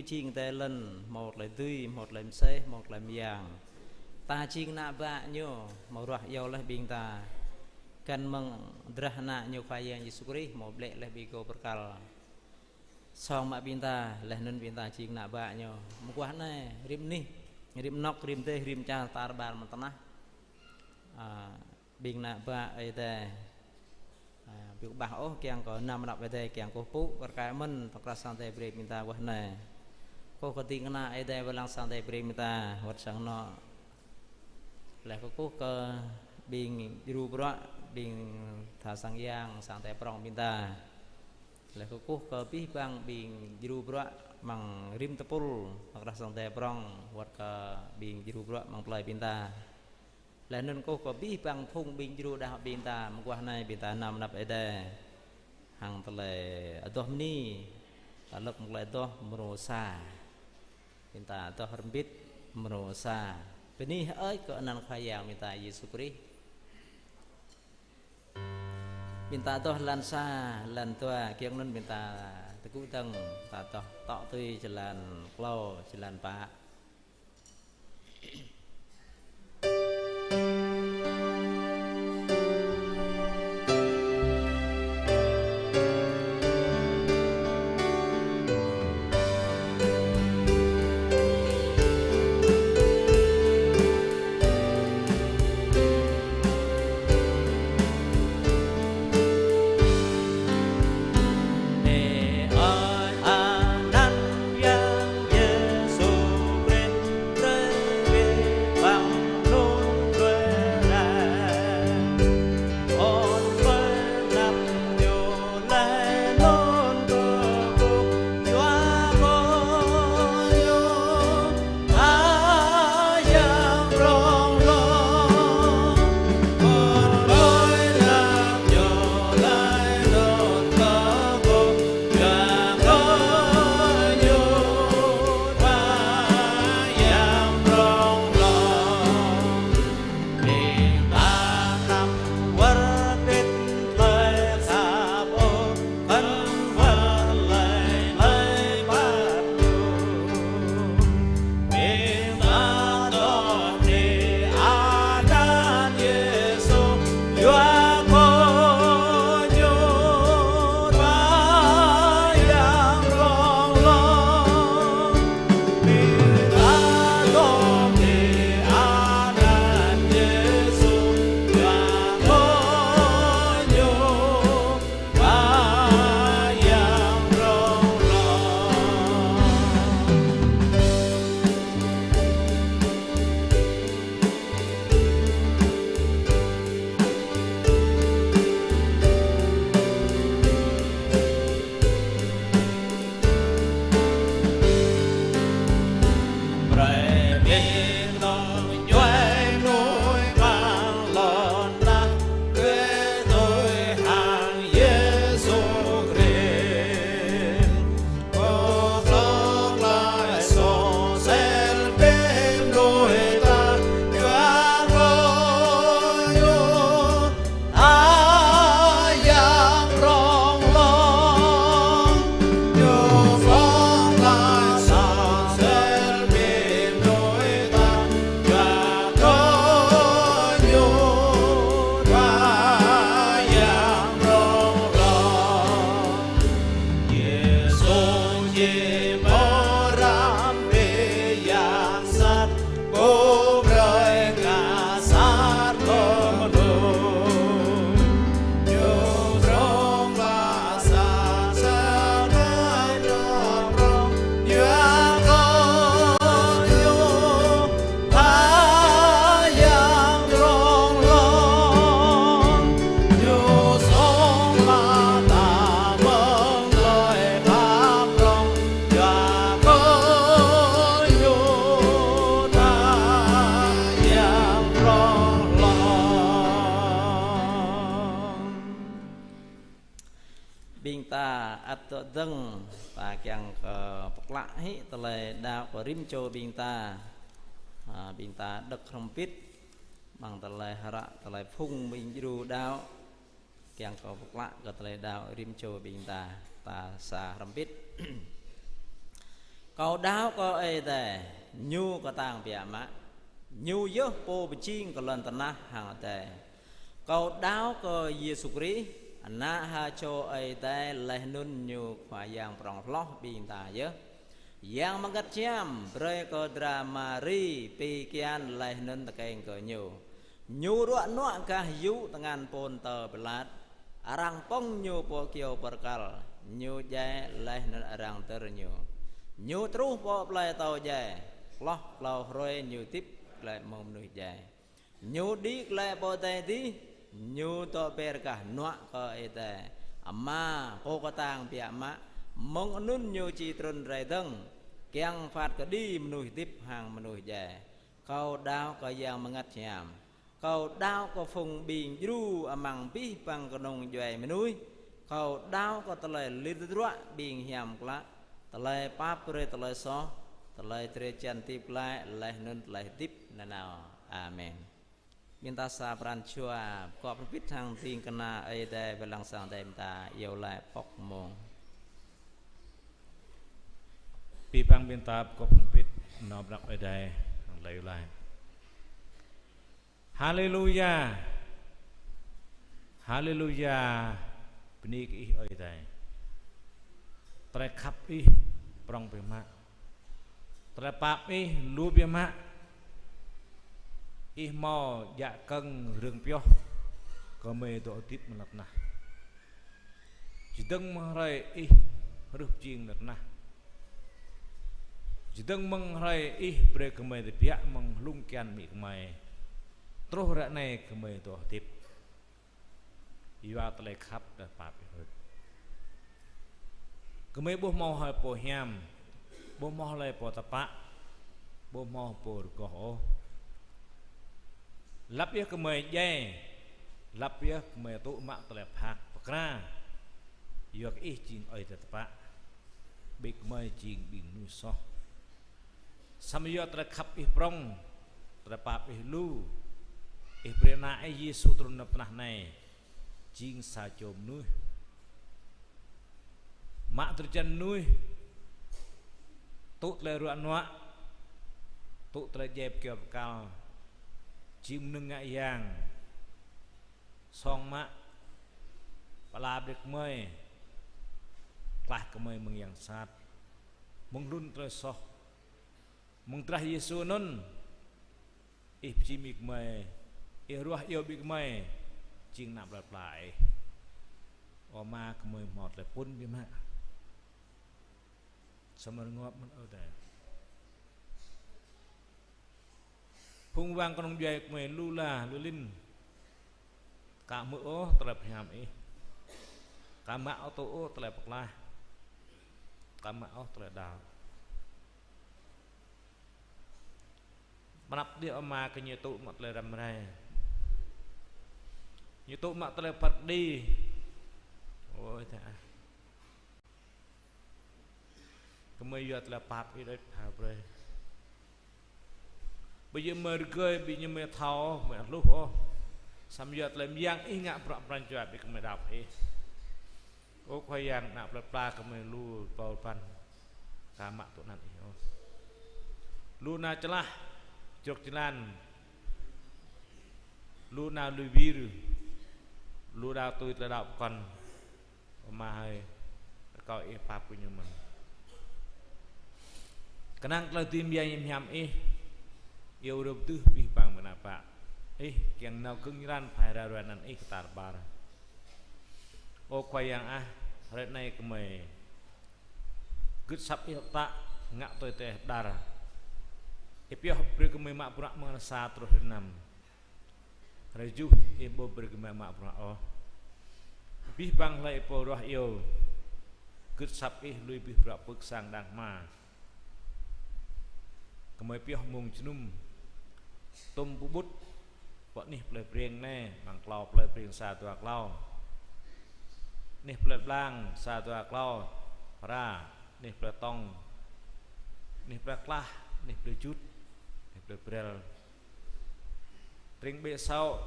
chiên tê lên một lời tươi một lời xe một lời vàng ta chiên nạ vạ nhô một roạt dầu lấy bình ta cần mừng drahna nhô khoai yang Yesus Christ một lệ lấy bị cô berkal xong mà bình ta lấy nên bình ta chiên nạ vạ nhô một quá này rim ni rim nóc rim tê rim cha ta bàn mà ta bình nạ vạ ấy tê việc bảo kèng có nằm đọc về đây kèng cô phú và cái mình hoặc là sang đây bề mình ta quan này cô có tin na ai đây và lang sang đây bề mình ta hoặc sang nó lại có cơ bình ru bro bình thả sang giang sang đây prong mình ta lại có cơ pi bang bình ru bro mang rim tepul hoặc là sang đây prong hoặc là bình ru bro mang play mình ta là nên cô có biết bằng phung bình ru đạo bình ta một qua này bình ta nằm nằm ở đây hàng tờ lệ ở đó ni ở lúc một lại đó mrosa bình ta đó hầm biết mrosa bênนี้ơi có năng khai giảng bình ta Yesus Christ bình ta đó lan xa lan toa kiêng nên bình ta tự cứu tăng ta đó tọ tươi chỉ lan lâu chỉ lan bạ dâng và kèng bọc lại tờ lệ đạo của rim châu bình ta đực không biết bằng tờ lệ hara tờ lệ phung bình ru đạo kèng có bọc lại của tờ lệ đạo rim châu bình ta xa không biết câu đáo có ấy tề nhu có tàng bịa mã nhu dớ bố bì chinh có lần tần hàng tề câu đáo có Giêsu Christ na ha cho ấy tề leh nun nhu khoa giang prong lót bình ta dớ yang mangat cham bre ko drama ri pi kian leh nun ta keng ko nhu ruak nuak kah yu tangan pon tờ belat arang pong nhu po kiau perkal nhu jai leh nun arang ter nhu tru po plai tàu jai loh lau roi nhu tip lại mong nuôi jai nhu đi lại po tay tí nhu to per kah nuak ko ete amma po ko tang pia ma mong nun nhu chi trun rai dâng kiang phạt ka đi nuôi tip hàng nuôi jai kau đau ko yang mangat nyam kau đau có phùng bình ru amang pi pang konong joai menui kau đau có tele lidrua bình hiam kla tele papre tele so tele tre cantik la leh nun leh tip nanao amen minta sabran chua ko pit thang ting kana ai dai belang sang dai ta yêu lại pok mong pi pang minta ko pit no brak ai dai lai lai Hallelujah Hallelujah Benik ih oi dai Tre khap ih prong pe ma Tre pap ih lu pe ma Ih mo dạ cân rừng pyo Có mê tổ tiếp mà lập na Chỉ đừng mong rời ih rụp chiên lập na Chỉ đừng mong rời ih bre cơ mê để bia mong lung kian mị mày Terus rak naik ke mai tu tip. Iwa telai khap dah papi hut. Ke mai boh mau hai po hiam, boh mau lai po tapak, boh mau po rukoh. Lap ya ke mai jai, lap ya ke mai tu mak telai phak pakra. Iwa ke ih jing oi tapak, bik mai jing bing nu soh. Samyo telai khap ih prong, telai papi lu. Ibrena Yesu turun pernah naik jing sa jom nuih mak terjan nuih tuk le ruak nuak tuk le jeb kiop kal jing nengak yang song mak pala bek mei klah kemei meng yang sat meng lun tre soh meng trah Yesu nun jimik mei ruah yêu big mai ching nạp lại ma kemoi mọt lại pun bi ma samar ngop man ở đây phung vang con dây kemoi lula lulin cả mỡ tập hàm ấy cả mạo tổ tập bạc la cả mạo tập đào nạp dia ma ke nyetu mat le ram rai nyetu mak le pat đi ôi ta kemai yat la pap i dai pa bre bây giờ mơ cười bị như mẹ tháo mẹ lúc ô sam yat le yang i ngak pra pran chua bị kemai đạp i ô khoai yang nạp le pla kemai lu pau pan ka mak tu nan i ô lu na celah Jok jalan lu nào lưu vir lu đào tôi là đạo còn mà hơi coi e pap punya mình kenang kalau tim dia nyam yêu đầu tư vì bằng mana pak yang nào cưng ran phải ra ranan ketar bar ô quay yang hari này kemai good sap tak ngak tôi teh dar Ipiah bergemai mak purak mengenasa terus enam Rejuh ibu bergemai mak purak oh Bih bang lai po roh iyo Good sap lui bih purak puk sang dang ma Kemai piah mung jenum Tum bubut Bok nih play prieng ne Mang klau play prieng satu aklau Nih play blang satu aklau Ra Nih play tong Nih play klah Nih play jut Bebrel Tring bê sau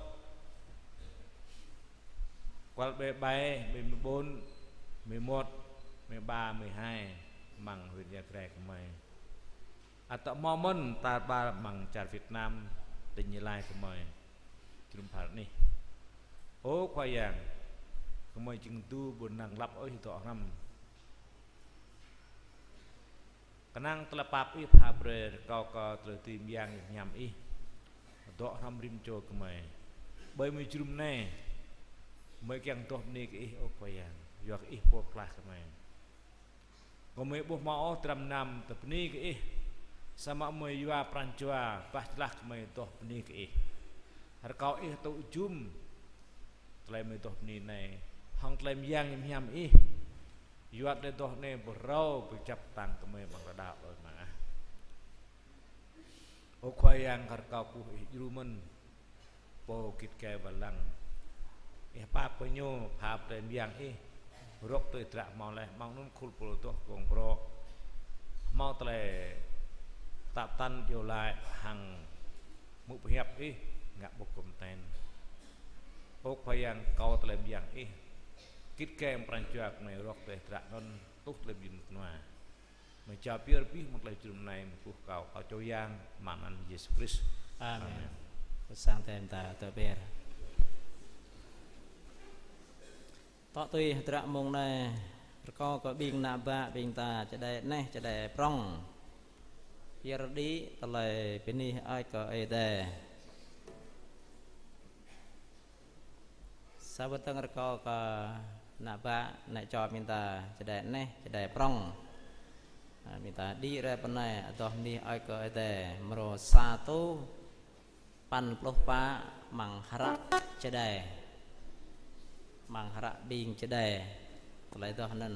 Qual bê bay 14 11 13 12 mang huyện nhà trẻ của mày atau momen tarbar mang car Việt Nam tình như lai của mày chừng phạt ni ô khoai yang của mày chừng tu buồn nặng lấp ở hiện năm kenang telepap i phabre kau tertim yang nyam i do năm rim cho của mày bởi mày chừng này mấy cái tốt ni cái ô khoai yang giọt i po class của mày có mấy buổi máu trăm năm tập ni cái sama mấy yua pranjua pastlah mấy toh ni cái har kau tu jum tlaim mấy toh ni này hong tlaim yang nham yuat de toh ne berau bercap tang ke mấy bằng radap rồi mà ô khoai yang har kau ku jurumen po kit ke balang pa penyo pa tlaim yang rok tu trak mau leh mau nun kul pul tu gong pro mau tle tap tan yo lai hang mu hiap ngak bokum ten ok payang kau tle biang kit kem prancuak mai rok tu trak non tuk le bin noa mai cha pier pi mok le chum nai ku kau cho yang manan Yesus Kristus amen sang tem ta to ber tọ tuy trak mong này có biên nạp bạ biên taจะได้nàyจะได้ปร่องเยรดีตะเลยเป็นนี่ไอ้ก็ไอ้แต่สาวตั้งก็นạpบะในจอบินตาจะได้nàyจะได้ปร่องบินตาดีเรปนัยตัวนี้ไอ้ก็ไอ้แต่มโรสาตุปันปลุกปะมังหระจะได้มังหระบิงจะได้อะไรตัวนั้น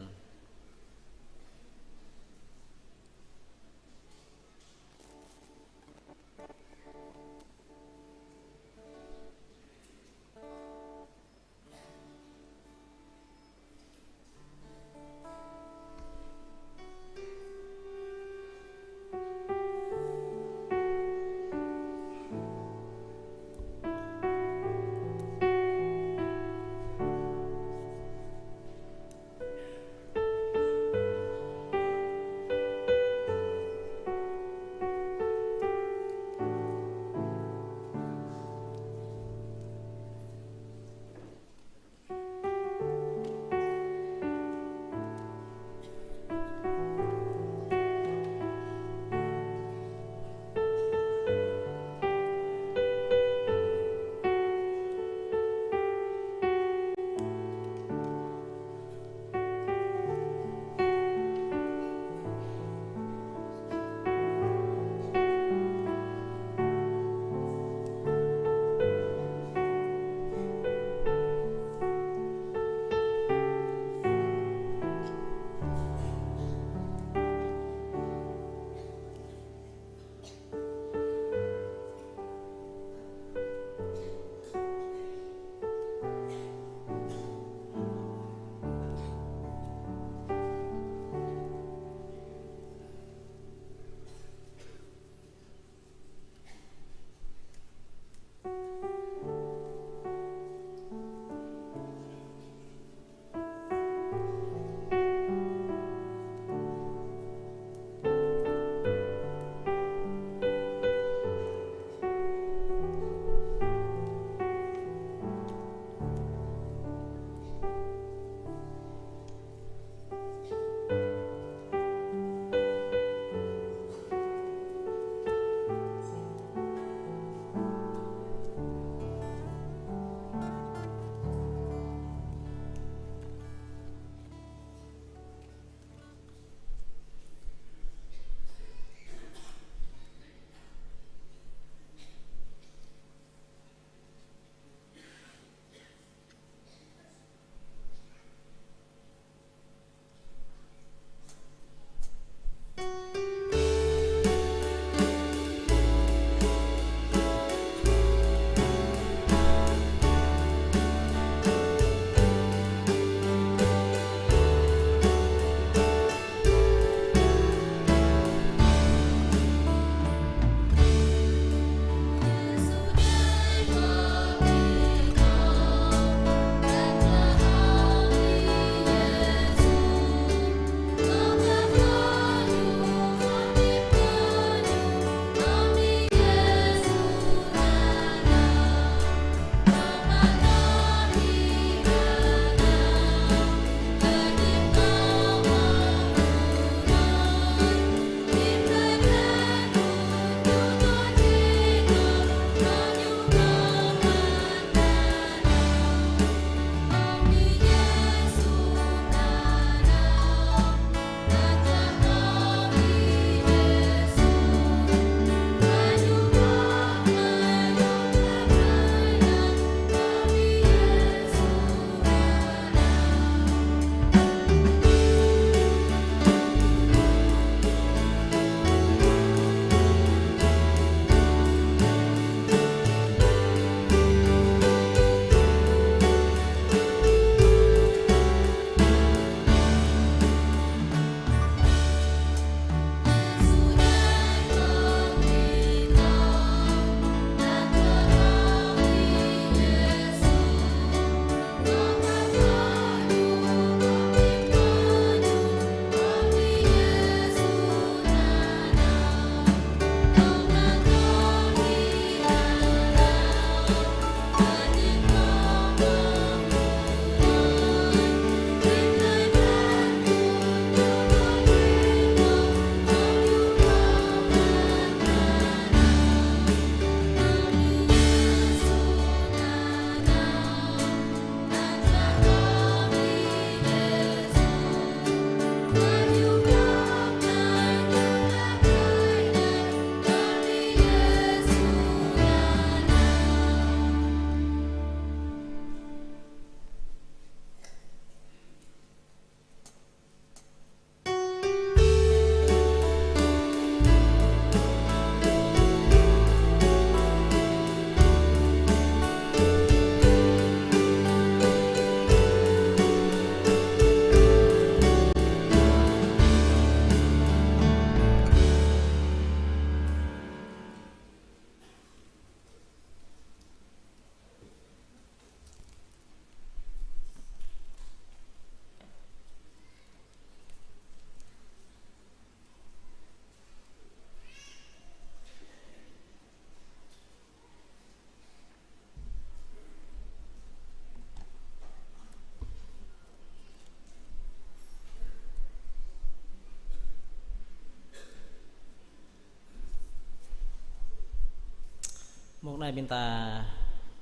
một này bên ta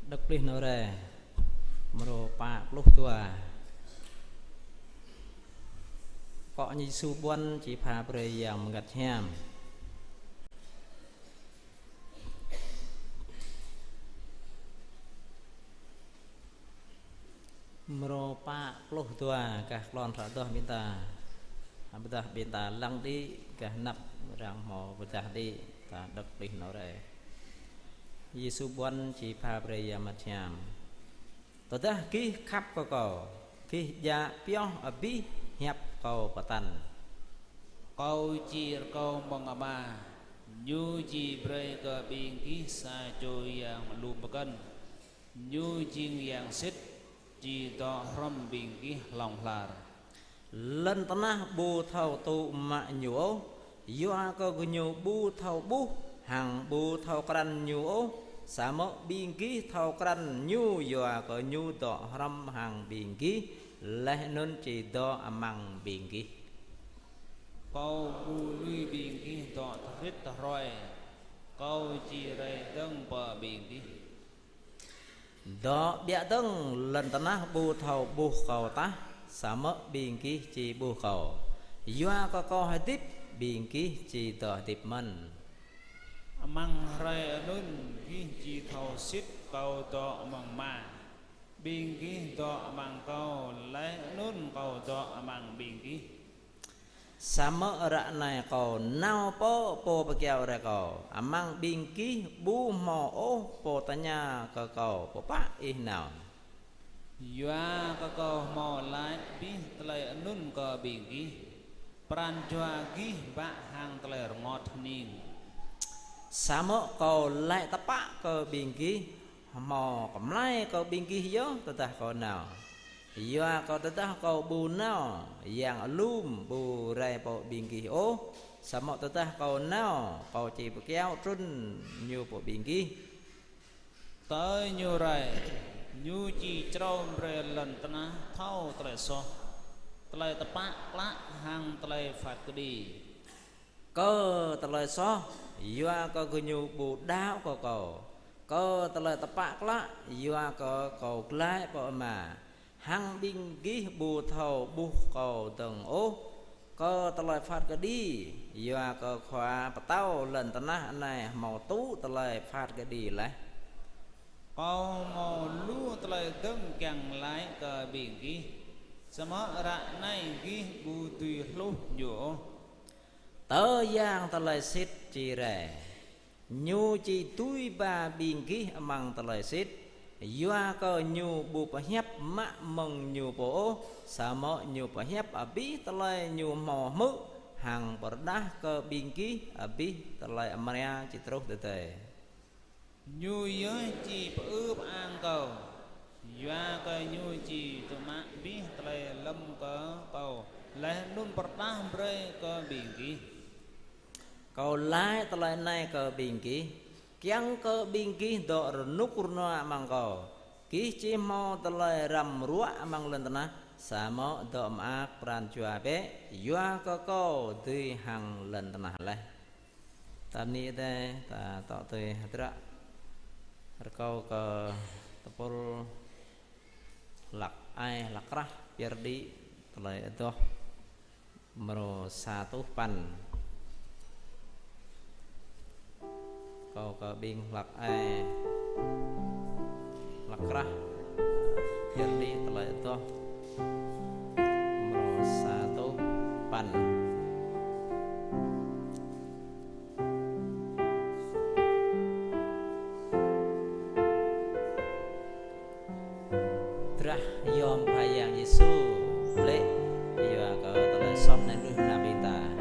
đất linh nó ra mro pa lúc tua có như su buôn chỉ phá bơi yang gặt ham mro pa lúc tua cả lon thở tua bên ta lăng đi cả nắp răng mò bên ta đi ta đất linh nó ra Giêsu buôn chỉ phá bơi yang mặt ham tôi ta kí khắp có kí gia pion ở bi hẹp cầu patan câu chi câu mong ba nhu chi bray cơ biên ký sa trôi yang lùm cân nhu chiên yang xích chi to rom biên ký lòng là lần tana bu thâu tu mạ nhũ doa có nhu bu thâu bu hàng bu thâu cran nhũ sa mọ biên ký thâu cran nhu doa có nhu to rom hàng biên ký lẽ nôn chỉ do amang biên ký câu bu lui biên ký to rít rồi câu chi ray đăng bờ biên ký đó bịa tưng lần tana bu thâu bu cầu ta sa mọ biên ký chỉ bu cầu doa có câu hai tiếp biên ký chỉ tờ tiếp mình mang ray nun ký chi thâu xích câu to mang ma biên ký to mang câu lấy nôn câu to mang biên ký sama ra này cầu nao po bạc keo ra cầu amang biên ký bu mò ô po tanya cầu po pa in nào doa câu mò lại biên lấy nôn câu biên ký pran choa ký bạ hàng lấy ngọt nín sama cầu lại tapa cầu biên ký mò cầm lại cầu biên ký hiếu ta cầu nào doa cầu ta cầu bu nào yang lum bu rai po biên ký ô sama ta cầu nào cầu chỉ bạc keo trun nhiều po biên ký tới nhiều rồi nhu chi trâu rồi lần ta thâu tới so tới tập bạ lá hàng tới phạt cái đi cơ tới so doa có nhiều bu đau có tới tập bạ lá doa có cầu lại po mà hang biên ký bu thầu bu cầu từng ô có tới phạt cái đi doa có khóa bắt tao lần ta này màu tú tới phạt cái đi lại câu mò lúa tới đấng càng lái cờ biển ký sama ra này ký bu tùy lúc nhổ tớ giang tới xít chỉ rẻ nhu chỉ túi ba biên ký mang tới xít doa có nhu bu pa hẹp mạ mong nhu po sa mọ nhu pa hẹp ở bí tới nhu mò mự hàng bờ đá cơ biên ký ở bí tới Amaria chỉ trúc tới nhu giới chi ướp an cầu doa có nhu chi tụi má bí tới lâm cờ cầu lấy nôn bật đá bơi cờ biển ký cầu lái tới này cơ biên ký kiang cơ biên ký độ nút kurna mang cầu ký chỉ mau tới ram ruộng mang lên tana sa mọ độ ác pran chua bé doa có câu tùy hàng lần tana lại tam ni đây ta tạo tùy hatra câu ke tepul lak ai lakrah biar di telah itu mero satu pan kau ke bing lak ai lakrah biar di telah itu mero satu pan yom bayang Yesu lệ giờ có tới xong nên được làm gì ta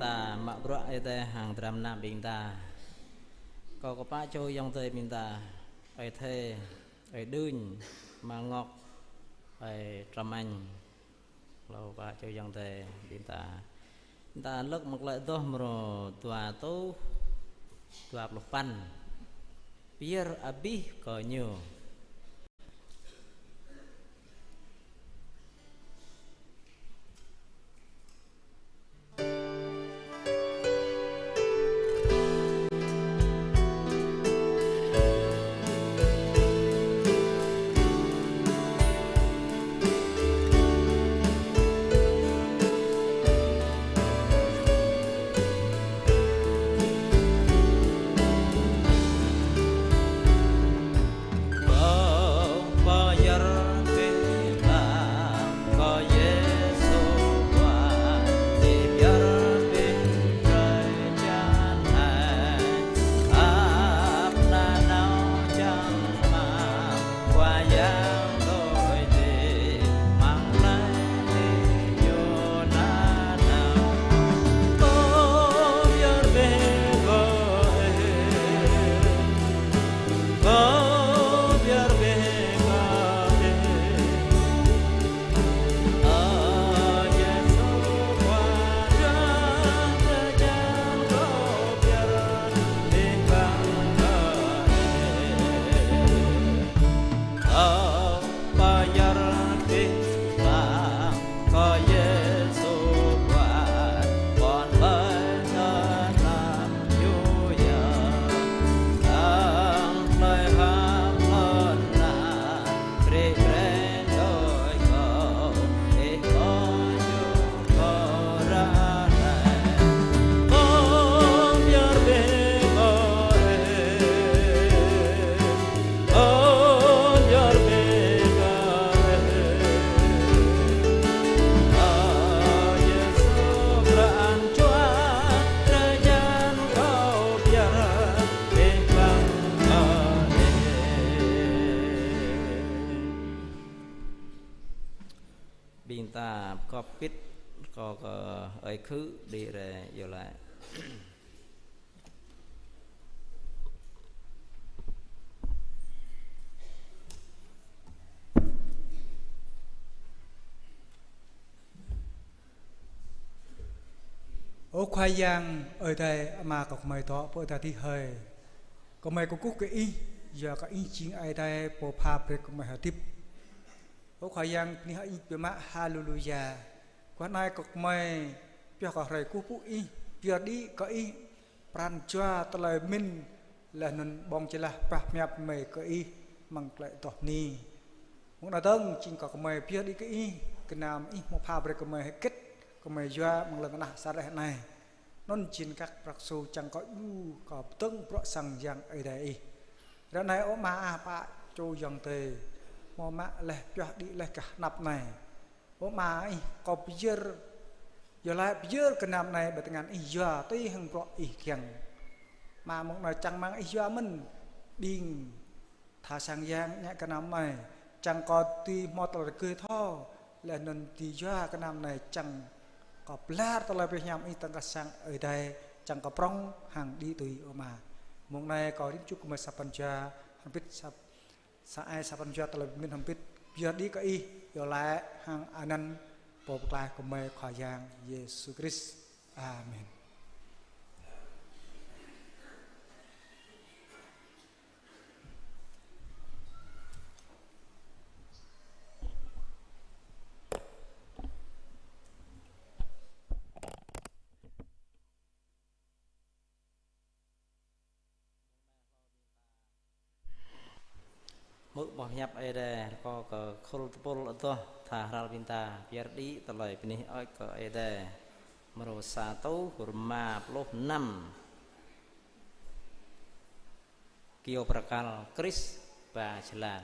ta mạ bro ai ta hàng trăm năm bình ta có ba trôi dòng tây bình ta ai thề ai đun mà ngọc ai trầm anh lâu ba trôi dòng tây bình ta lắc một lại đó mà tua tố tua lục pan biar abi có nhiều ta có biết có ấy khứ đi rồi giờ lại ô khoai giang ở đây mà có mày to bữa ta thì hơi có mày có cúc cái giờ có in chính ai đây bộ pha bê có mày hợp tiếp ô khoai giang ni hai bị mã hallelujah quan ai có mày bây có rầy cúc cúc giờ đi có pran choa tờ lời min là nền bong chỉ là bạc mẹp mày có mang lại tỏ ni muốn là tông chính có mày bây đi cái nam một pha bê có mày kết có mày doa bằng lần nào xa đây này non chín các bậc sâu chẳng có ưu có tưng bọ sằng giang ở đây ra này ô ma ba châu giang tề mò mạ lẹ cho đi lẹ cả nạp này ô ma ấy có bây giờ lại bây giờ cái nạp này bởi ngàn ý doa tới hàng bọ ý kiềng mà một nói chẳng mang ý doa mình điên thả sang giang nhẹ cái nạp này chẳng có tùy một là cười tho là nên tùy doa cái nạp này chẳng có plát tao lại nhằm ý tăng sang ở đây chẳng có prong hàng đi tùy mà mong này có đến chút mà sắp cha không biết sắp ai sắp cha tao lại mình không biết giờ đi cái giờ lại hàng anh bộ lại của mẹ khỏi giang Jesus Christ Amen. mức bỏ nhập ở đây có khâu pol itu thả ra pinta biar đi tờ lời bên này ở có ở đây maro satu hurma puluh enam kio prakal Chris và Jalan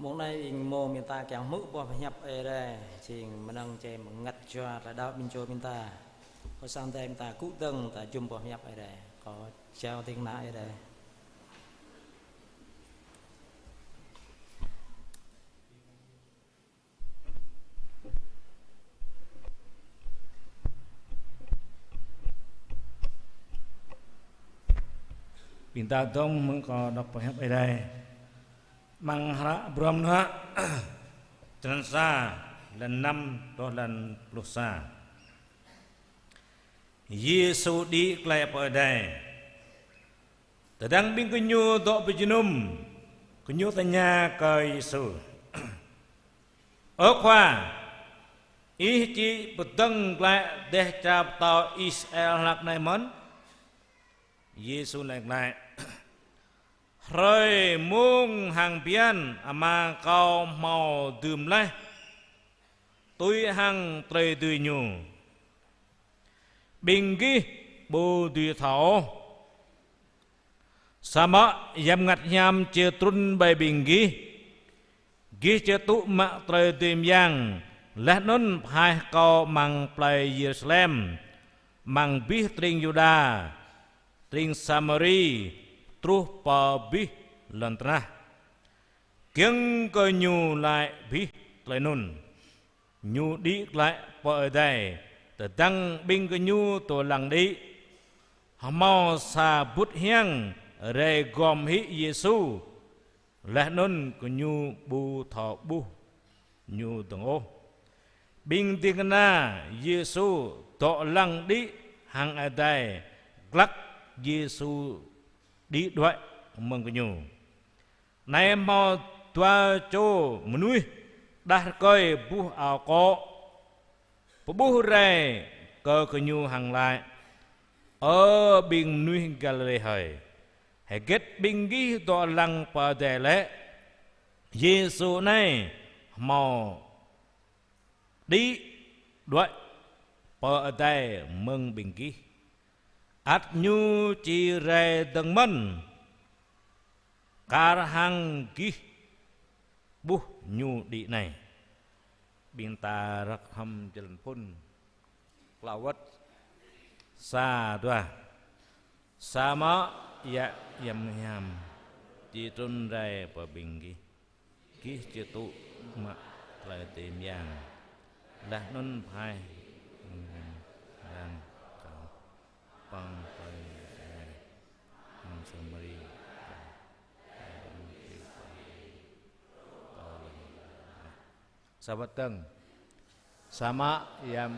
muốn này mô miền ta kéo mũ bỏ phải nhập ở đây chỉ mà nâng chơi mà ngắt cho là đau bên chỗ miền ta có sang đây miền ta cũ từng ta chung bỏ nhập ở đây có treo tiếng nã ở đây Bình ta tông mới có đọc bài học ở đây mang hara brom nữa trần sa lần 5 đó lần plus sa Yesu đi lại ở đây tadang bing kunyu do bejunum kunyu tanya ke Yesu ở khoa ý chỉ beteng lại để chạp tàu Israel lạc này món Yesu lại rồi muông hàng biên mà cao màu đùm lại tôi hàng trời tùy nhủ bình ghi bồ tùy thảo sama yam ngặt nham chia trun bài bình ghi chia tụ mạ trời tùy yang lẽ nôn hai cao mang play Jerusalem mang bi tring Juda tring Samari truh pa bi lantra kieng cơ nhu lại bi lại nun nhu đi lại pa ở đây từ đăng binh cơ nhu tổ lăng đi mau sa bút hiang re gom hi Giêsu lẽ nun cơ nhu bu thọ bu nhu tông ô binh tiếng na Giêsu tổ lăng đi hàng ở đây lắc Giêsu đi đuổi mừng cái nhủ này mau tua cho menui dah coi bu ảo có bu re cơ cái nhủ hàng lại ở bên núi Galilee hơi hay kết bên ghi to lăng pa đề lẽ Giêsu này mau đi đuổi pa ở đây mừng bên ghi at nhu chi re đằng mân kar hang ki bu nhu đi này bin ta rak ham jalan pun lawat sa tua sama ya yam yam chi trun re pa bingi ki chi tu ma lại tìm yang là non phai bằng phải Samari sahabat teng sama yam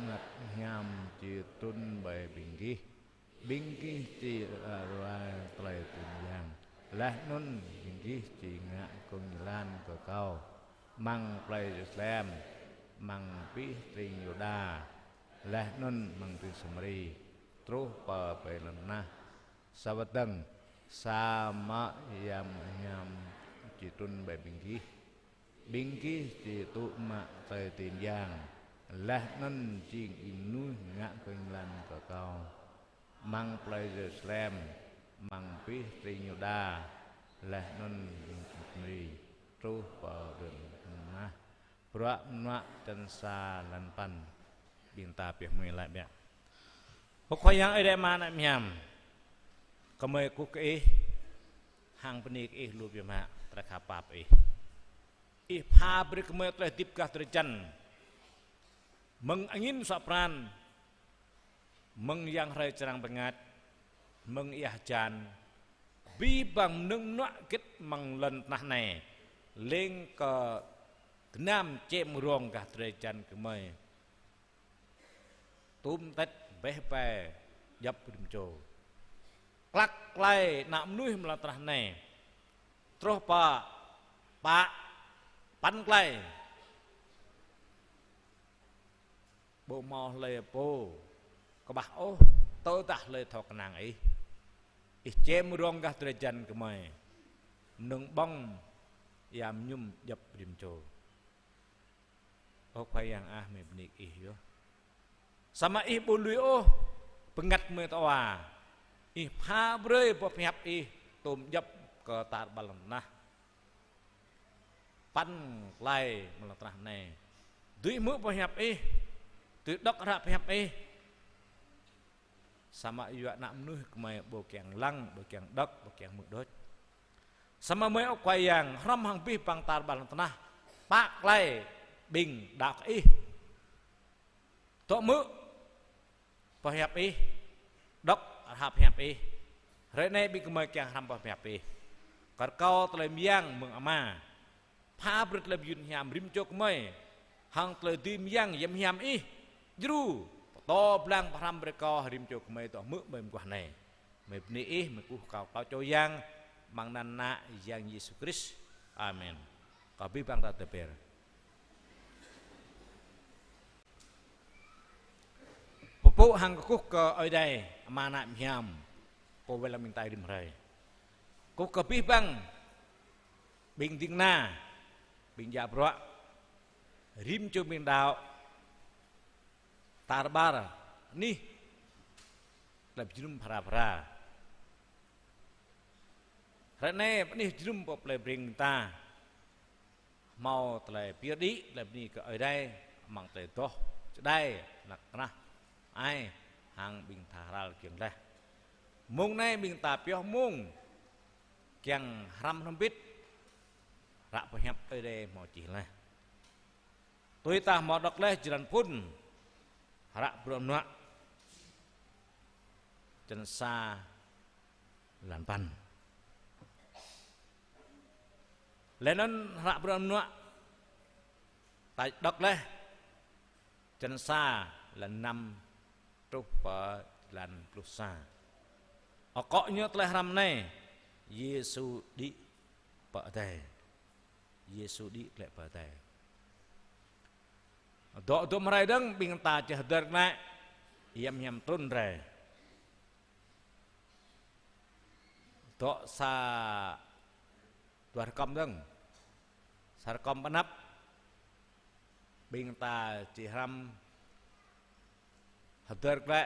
ngam chi tun bài bình ghi chi ra trai tìm yang là non bình ghi chi ngạ con lan cờ cao mang play Jerusalem mang pi tring Yuda là non mang tring Samari truh pa pelana sabatang sama yam chỉ tun bài bình ghi chỉ tụ mạ tề tiền giang là nên chỉ núi ngã quanh lan cờ cao mang play Jerusalem mang pi tring Yuda là nên bình truh pa pelana pra na chân sa lan pan binta piah mui lại bẹ khoai yang ai mà nãy miam có mấy cú cái hàng bên này lu biếng mà tra kapap pha beri kemai tra tip kah terjan mengangin sapran meng yang rai cerang bengat meng iah jan bi bang nung nak kit mang len nah này lên ke nam cem ruang kah terjan kemai tum tet beh pe dập đùm trồ klak klai nam nuôi melatrah này terus pa pan klai bộ mò lê po có bạc ô tôi ta lê thọ cái nàng ấy chem ruang gah trejan kemai nung bong yam nhum dập đùm trồ ô khoai yang me benik yo sama boleh pengat metawa pha bre po phep tôm dập ke tar balam nah pan lai melatrah ne dui mu pahap tu dok rak pahap sama juga nak menuh kemai bokyang lang bokyang dok bokyang mudot sama mai okwai yang ram hang pi pang tar balang tanah pak lai bing dak to mu pahap dok hap hap rene bi kemai kyang ram pahap kar kau telem yang meng ama pha brit leb yun hiam rim chok mai hang tle dim yang yem hiam jru to blang pram breka rim chok mai to mu mem kwa này mem ni me ku kau cho yang mang nana yang Yesus Kristus amen ka bi bang ta teper popo hang ku ke oi dai ma na hiam po vela min tai dim rai ku ka bi bang bing ding na bing ja bro rim cho min đạo tar bar ni lab jrum phara rene ni jrum pop le bring ta mau tle pia di lab ni ka ở đây mang tle to đây là na ai hang bing tharal kieng đây mung này bing ta pio mung kieng ram thom bit ra po hep ở đây mo chỉ là tôi ta mo đọc le jiran pun rak brom nuak chân sa lan pan lên rak brom nuak tại đọc le chân sa lần 5 trúc và lần plus sa họ có nhớ le ram này Giêsu đi bờ tề Giêsu đi lệ bờ tề do do merai dang bing ta chehder na yam tun re do sa dwarkom dang sarkom panap bing ta chihram hader kle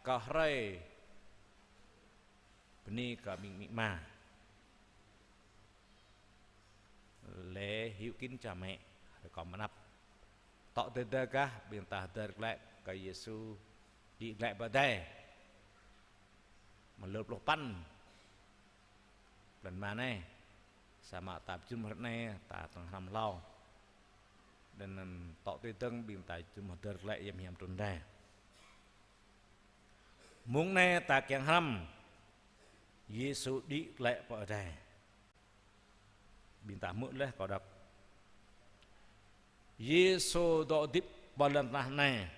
ka hrai bni ka ming ma le hiu kin cha mẹ kom panap tọ từ từ cả biển ta từ lại cái Giêsu đi lại vào đây mà lợp lộc pan lần mà này sama tập trung hôm nay ta tầng hầm lau dan tọ từ từ biển ta chung từ lại yếm yếm trốn đây muốn này ta kẹng hầm Giêsu đi lại vào đây biển ta mượn lấy có đọc Yesus do dip balan nah ne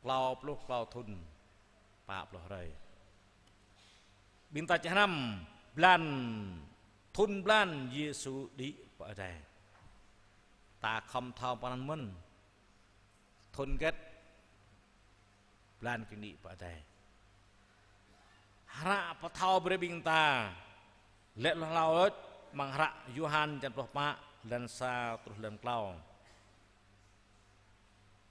lao plu lao thun pa plu rai binta chanam blan thun blan Yesu đi ở đây ta không thao pan mun thun kết blan kini ở đây hara pa thao bre binta lệ laut manghra Yohan dan Pak dan sa terus dalam klau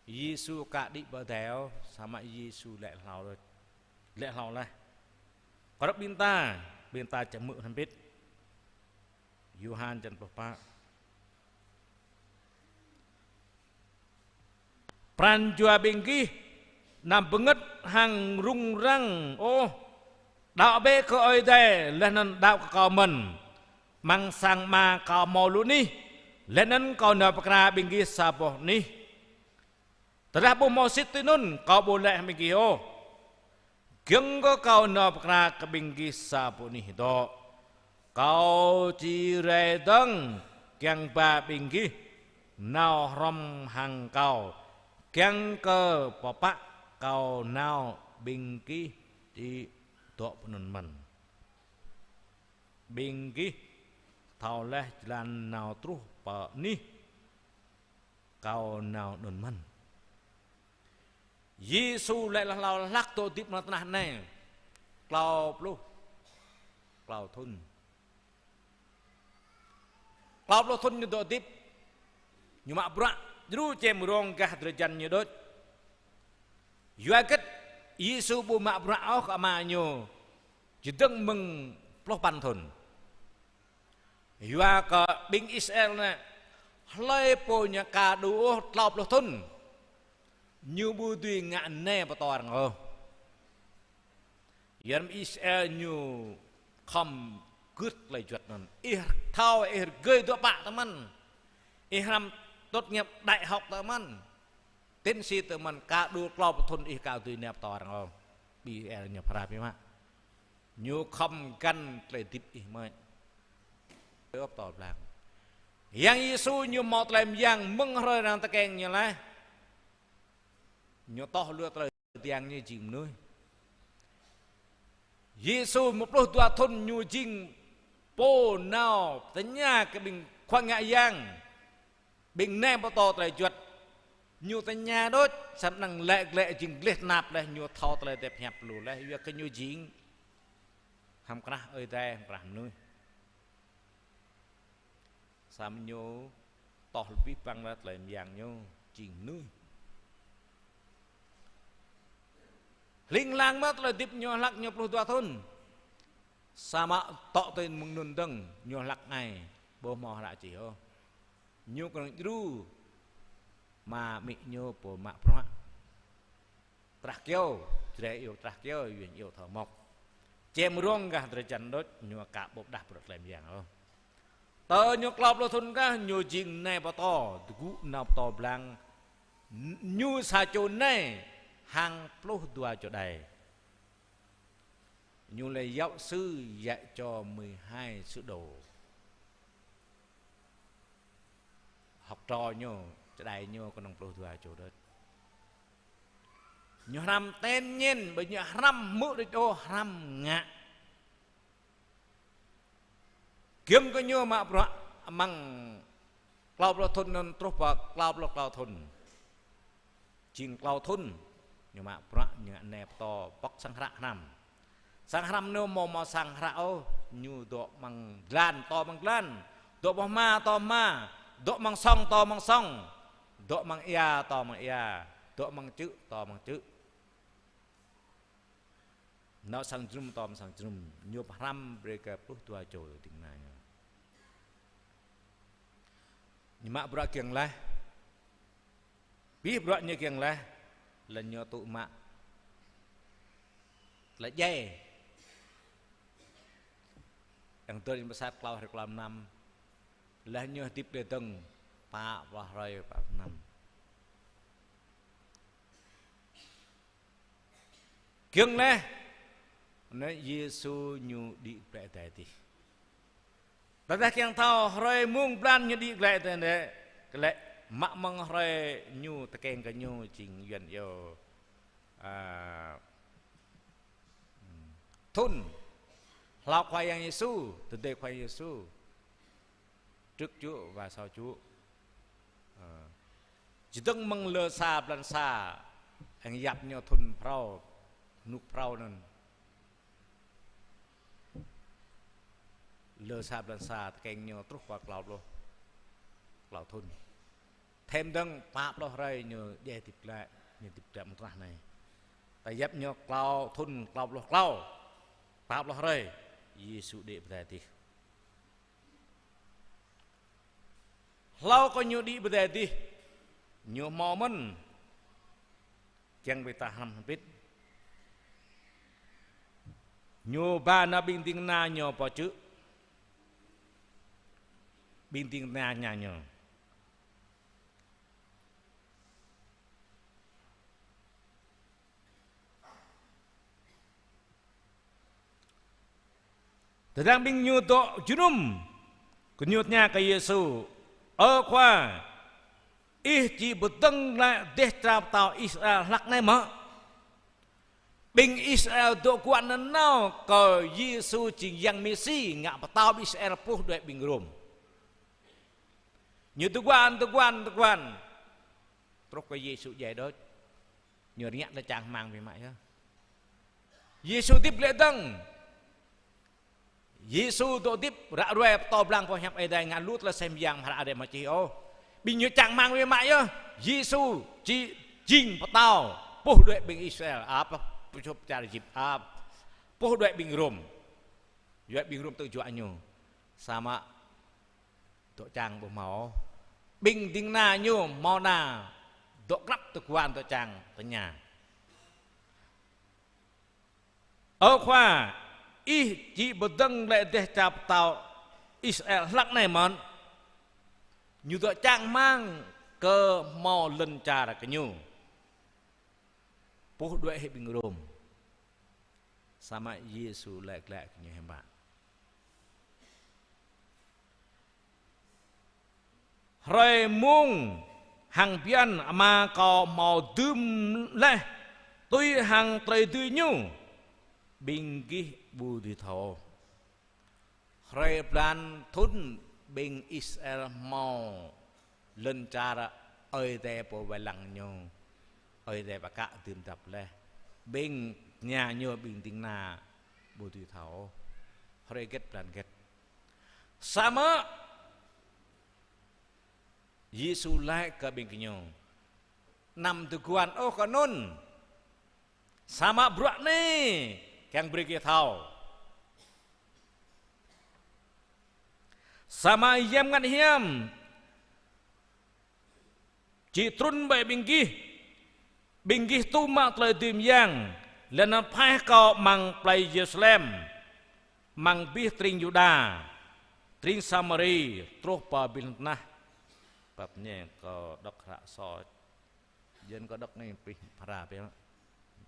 Yesus kak di berdeo sama Yesus lệ laut lah kalau binta cemuk hampir Yohan dan Pak pran jua bengki nam benget hang rung rang đạo bê cơ ơi đây lên đạo cầu mình mang sang ma cầu mò luôn đi lên cầu nợ bạc ra bên kia sa bò đi tại bố mò xít tới nun cầu bồ lệ bên kia kiêng có cầu nợ bạc ra cái bên kia sa bò đi đó cầu chỉ rẻ đăng kiêng ba bên kia nào rom hàng cầu kiêng cơ bỏ bạc cầu nào bên kia đi tọ penun man bingki thau leh jalan nau truh pa ni kau nau nun man Yesu lại là lao lắc tổ tiếp nó nè này clau plu clau thun như tổ tiếp nhưng mà bra dulu cem rong kah derjan nyedot yuaket Yesu bu mak bra oh kamanyo chỉ từng mừng ploh pan thun và có binh Israel này lấy punya kadu lau ploh thun như bu tùy ngạn nè bà tòa rằng Yam Israel như không cướp lấy chuột nè thao gây tụi bạn tụi mình làm tốt nghiệp đại học tụi mình tiến sĩ tụi mình cả đu lau ploh thun cao tùy nè bà tòa rằng bị nhập ra biết mà như không căn lấy tiếp mới ấp tỏ lạc yang Giêsu như một làm yang mừng rồi rằng ta kèn như này như to lừa tới tiếng như chìm nuôi Giêsu một đôi tua thôn như chinh po nào tới nhà cái bình khoang ngại yang bình nem bao to tới chuột như tới nhà đốt sắp năng lệ chinh liệt nạp đây như thao tới đẹp hẹp lù đây việc cái như chinh ham cái ơi đây làm nuôi sam nhô to bị băng ra làm dạng nhô chỉnh nuôi linh lang mất là tiếp nhô lắc nhô plu tua thôn sama tọ tên mừng nôn đằng nhô lắc này bố mò lại chỉ ho nhô còn ru mà mị nhô bố mạ pro trạc kêu để yêu trạc kêu yêu thở mộc chem ruộng cả từ chân đốt nhô cả bột đạp được làm dạng không tờ nhô cọp lo thôn cả nhô chinh này bao to cú nào to blang nhô sa chôn này hàng plo tua chỗ đây nhô lấy giáo sư dạy cho 12 sứ đồ học trò nhô chỗ đây nhô con đồng plo tua chỗ đó nhô làm tên nhiên bởi nhô làm mượn được ô làm ngạ kiếm cái nhô mà bro mang cloud lo thôn nên trúc và cloud thôn chinh cloud thôn nhưng mà bro như anh em to bóc sang rạ nếu mà sang rạ ô như độ bằng lan to bằng lan độ bằng ma độ bằng song to bằng song độ bằng ia to bằng ia độ bằng chữ to bằng chữ nó sang drum nhiều ram mereka puluh tua jauh tinggalnya nhưng bro kieng lah bi bro nya kieng lah là nhờ tụ mạ là dây yang tôi besar cloud reklam 5 là nhờ tiếp đề từng pa và rồi pa 5 kieng lah nói Giêsu nhu đi lại tại thì ta kieng thao rồi muông plan như đi lại tại này cái lại mạ măng rồi nhu ta kèn cái nhu trình duyên yêu thun lao khoai yang Giêsu từ đây khoai Giêsu trước Chúa và sau Chúa chỉ từng măng lơ xa plan xa anh dập nhau thun prao nục prao nên lơ xa plan xa kèn nhau trúc qua cloud thun thêm đăng pháp lo rồi nhờ để tiếp lại nhờ tiếp trợ một đoạn này tại dập nhờ cloud thun cloud pháp lo rồi Giêsu để bề thì lao có nhờ đi bề thì nhờ mò mình chẳng bị ta ham biết nhờ ba na bình tiếng na nhờ bỏ chữ bình tiếng na nhà nhờ Tadang bing nyu to junum kenyutnya ke Yesus khoa chỉ beteng lại để trap tao Israel lắc này mà bing Israel to kuat nanau ke Yesus chỉ yang Messi ngak tao Israel puh duit bing rom như tuan terus ke Yesus vậy đó nhờ nhạc là chàng mang về mãi ha Yesus tiếp lễ tăng Giêsu tổ tiếp rạ ruồi to blang po hẹp ai đây ngàn lút là xem giang hara để mà chỉ ô bình như chẳng mang về mãi á Giêsu chỉ jing bắt tao po đuổi bình Israel áp po chụp trả dịp áp po đuổi bình Rome Duyệt bình rùm tự dọa nhủ sama tội chàng bộ máu bình tiếng na nhủ mò na tội lắp tự quan tội chàng tội nhà ở khoa ý chỉ bật đăng lệ để chạp tàu Israel lắc này món như tội chàng mang cơ mò lần trà là cái nhủ bố đuệ hệ bình rùm sama Yesus lek-lek như hebat. Rồi mung hàng biên mà có màu đơm lệ tôi hàng trời tươi nhu bình ghi bù đi thầu. Rồi plan thun bình Israel màu lên cara ơi đẹp bộ về lăng nhu ơi đẹp cả tìm tập lệ bình nhà nhớ bình tiếng na bù tùy thảo rồi kết plan kết sama Yesus lại ke bình kinyo nam tu kuan oh kanun sama buat ni yang beri thau sama yam ngan hiam chỉ trun bay bình ghi tu mak lời tìm yang lần phái có mang play Jerusalem mang biết tring Juda tring Samari terus pabilnah babnya có đọc hạ so dân có đọc này pi para pe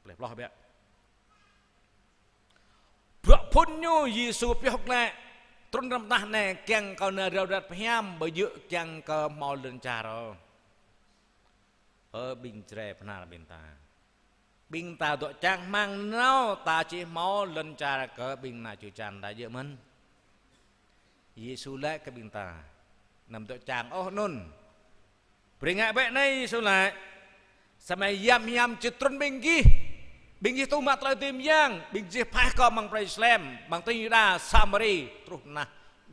lẹp lo peพระพุทธโยยิสุเปียกแน่ตรงรำตาแน่แกงเขาเนื้อเราดัดพยายามไปเยอะแกงก็มอลเลนจาเราบินเจรพนาบินตาบินตาตัวจางมังเน่าตาจีมอลเลนจาก็บินนาจูจันได้เยอะมันยิสุเล่ก็บินตานำตัวจางโอ้นุ่นเปลี่ยนไงแบบนี้สุดเลยสมัยยามจุดตรงบิงกี้ตู้มาตลอดเต็มย่างบิงกี้พายก็มังไปอิสลามมังตียูดาซามารีตรุษนะ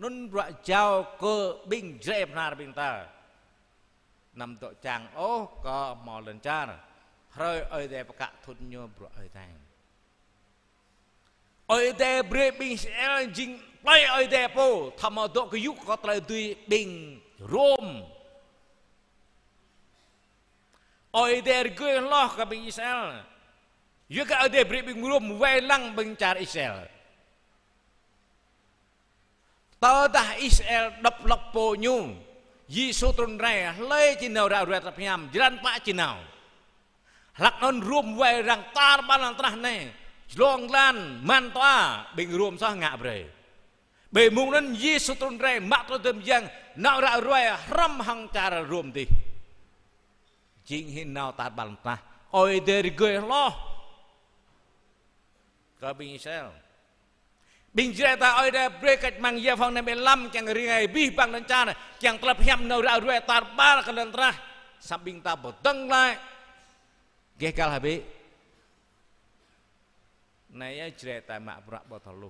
นุ่นระเจ้าก็บิงเจ็บนาบิงตานำตัวจางโอ้ก็มอลเลนจาร์เฮ้ยเอ้ยเดประกาศทุนโยบรเอ้ยแทงเอ้ยเดเบรบิงเอลจิงไปเอ้ยเดโปทำมาโดกยุกก็ตลอดด้วยบิงโรมเอ้ยเดร์กุยล้อกับบิงอิสราเอลยุกเอ้ยเดเบรบิงโรมเวลังบิงจาร์อิสราเอลตอนที่อิสราเอลดับล็อกโปยูยิสุตรนแร่เลยจีนเอาเราเรียกพยายามจันปะจีนเอาหลักนั้นรวมไว้รังตาบ้านตราเนี่ยลงล้านมันตัวบิงรวมสองงาบเลยเบมุงนั้นยิสุตรนแร่มักตัวเดิมยังนาเรารวยรำหังจารรวมดีจริงหินนาตาบ้านตราโอ้ยเดริเกย์ล้อก็บิงอิสราเอลบิงเจตาโอ้ยเดเบรกมังเยฟังในเบลัมยังเรียงบีบังนันจานยังกลับพยายามนาเรารวยตาบ้านกันตราสับบิงตาบดตั้งไล่เกี่ยวกับอะไรในเจตามาปราบทะลุ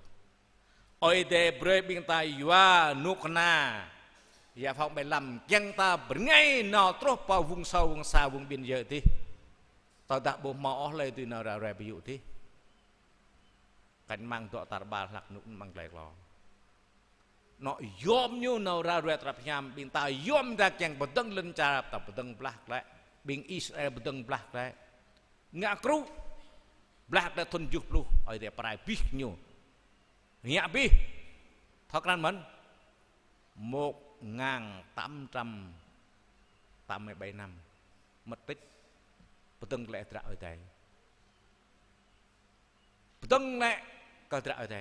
โอ้ยเดเบรบิงตาอยู่ว่านุกนาอย่าฟังไปลำยังตาเป็นไงนอตรปาวงเสาวงซาวงบินเยอะที่ตอนดับบ่มอเลยที่นาราเรไปอยู่ที่กันมังตัวตาบาหลักนุกมังไกลกลอเนาะยอมอยู่นาราเรตระพยามบินตายอมจากยังบดังเลนจาแต่บดังปลักและบิงอิสราเอลบดังปลักและงะครูปลักแต่ทนยุบลูไอเดียปลายบิกอยู่เงียบบิทอกนั้นมันหมกงางตั้มจำตั้มไม่ใบนำมัดติดปตึงแหละตระเอาใจปตึงแหละก็ตระเอาใจ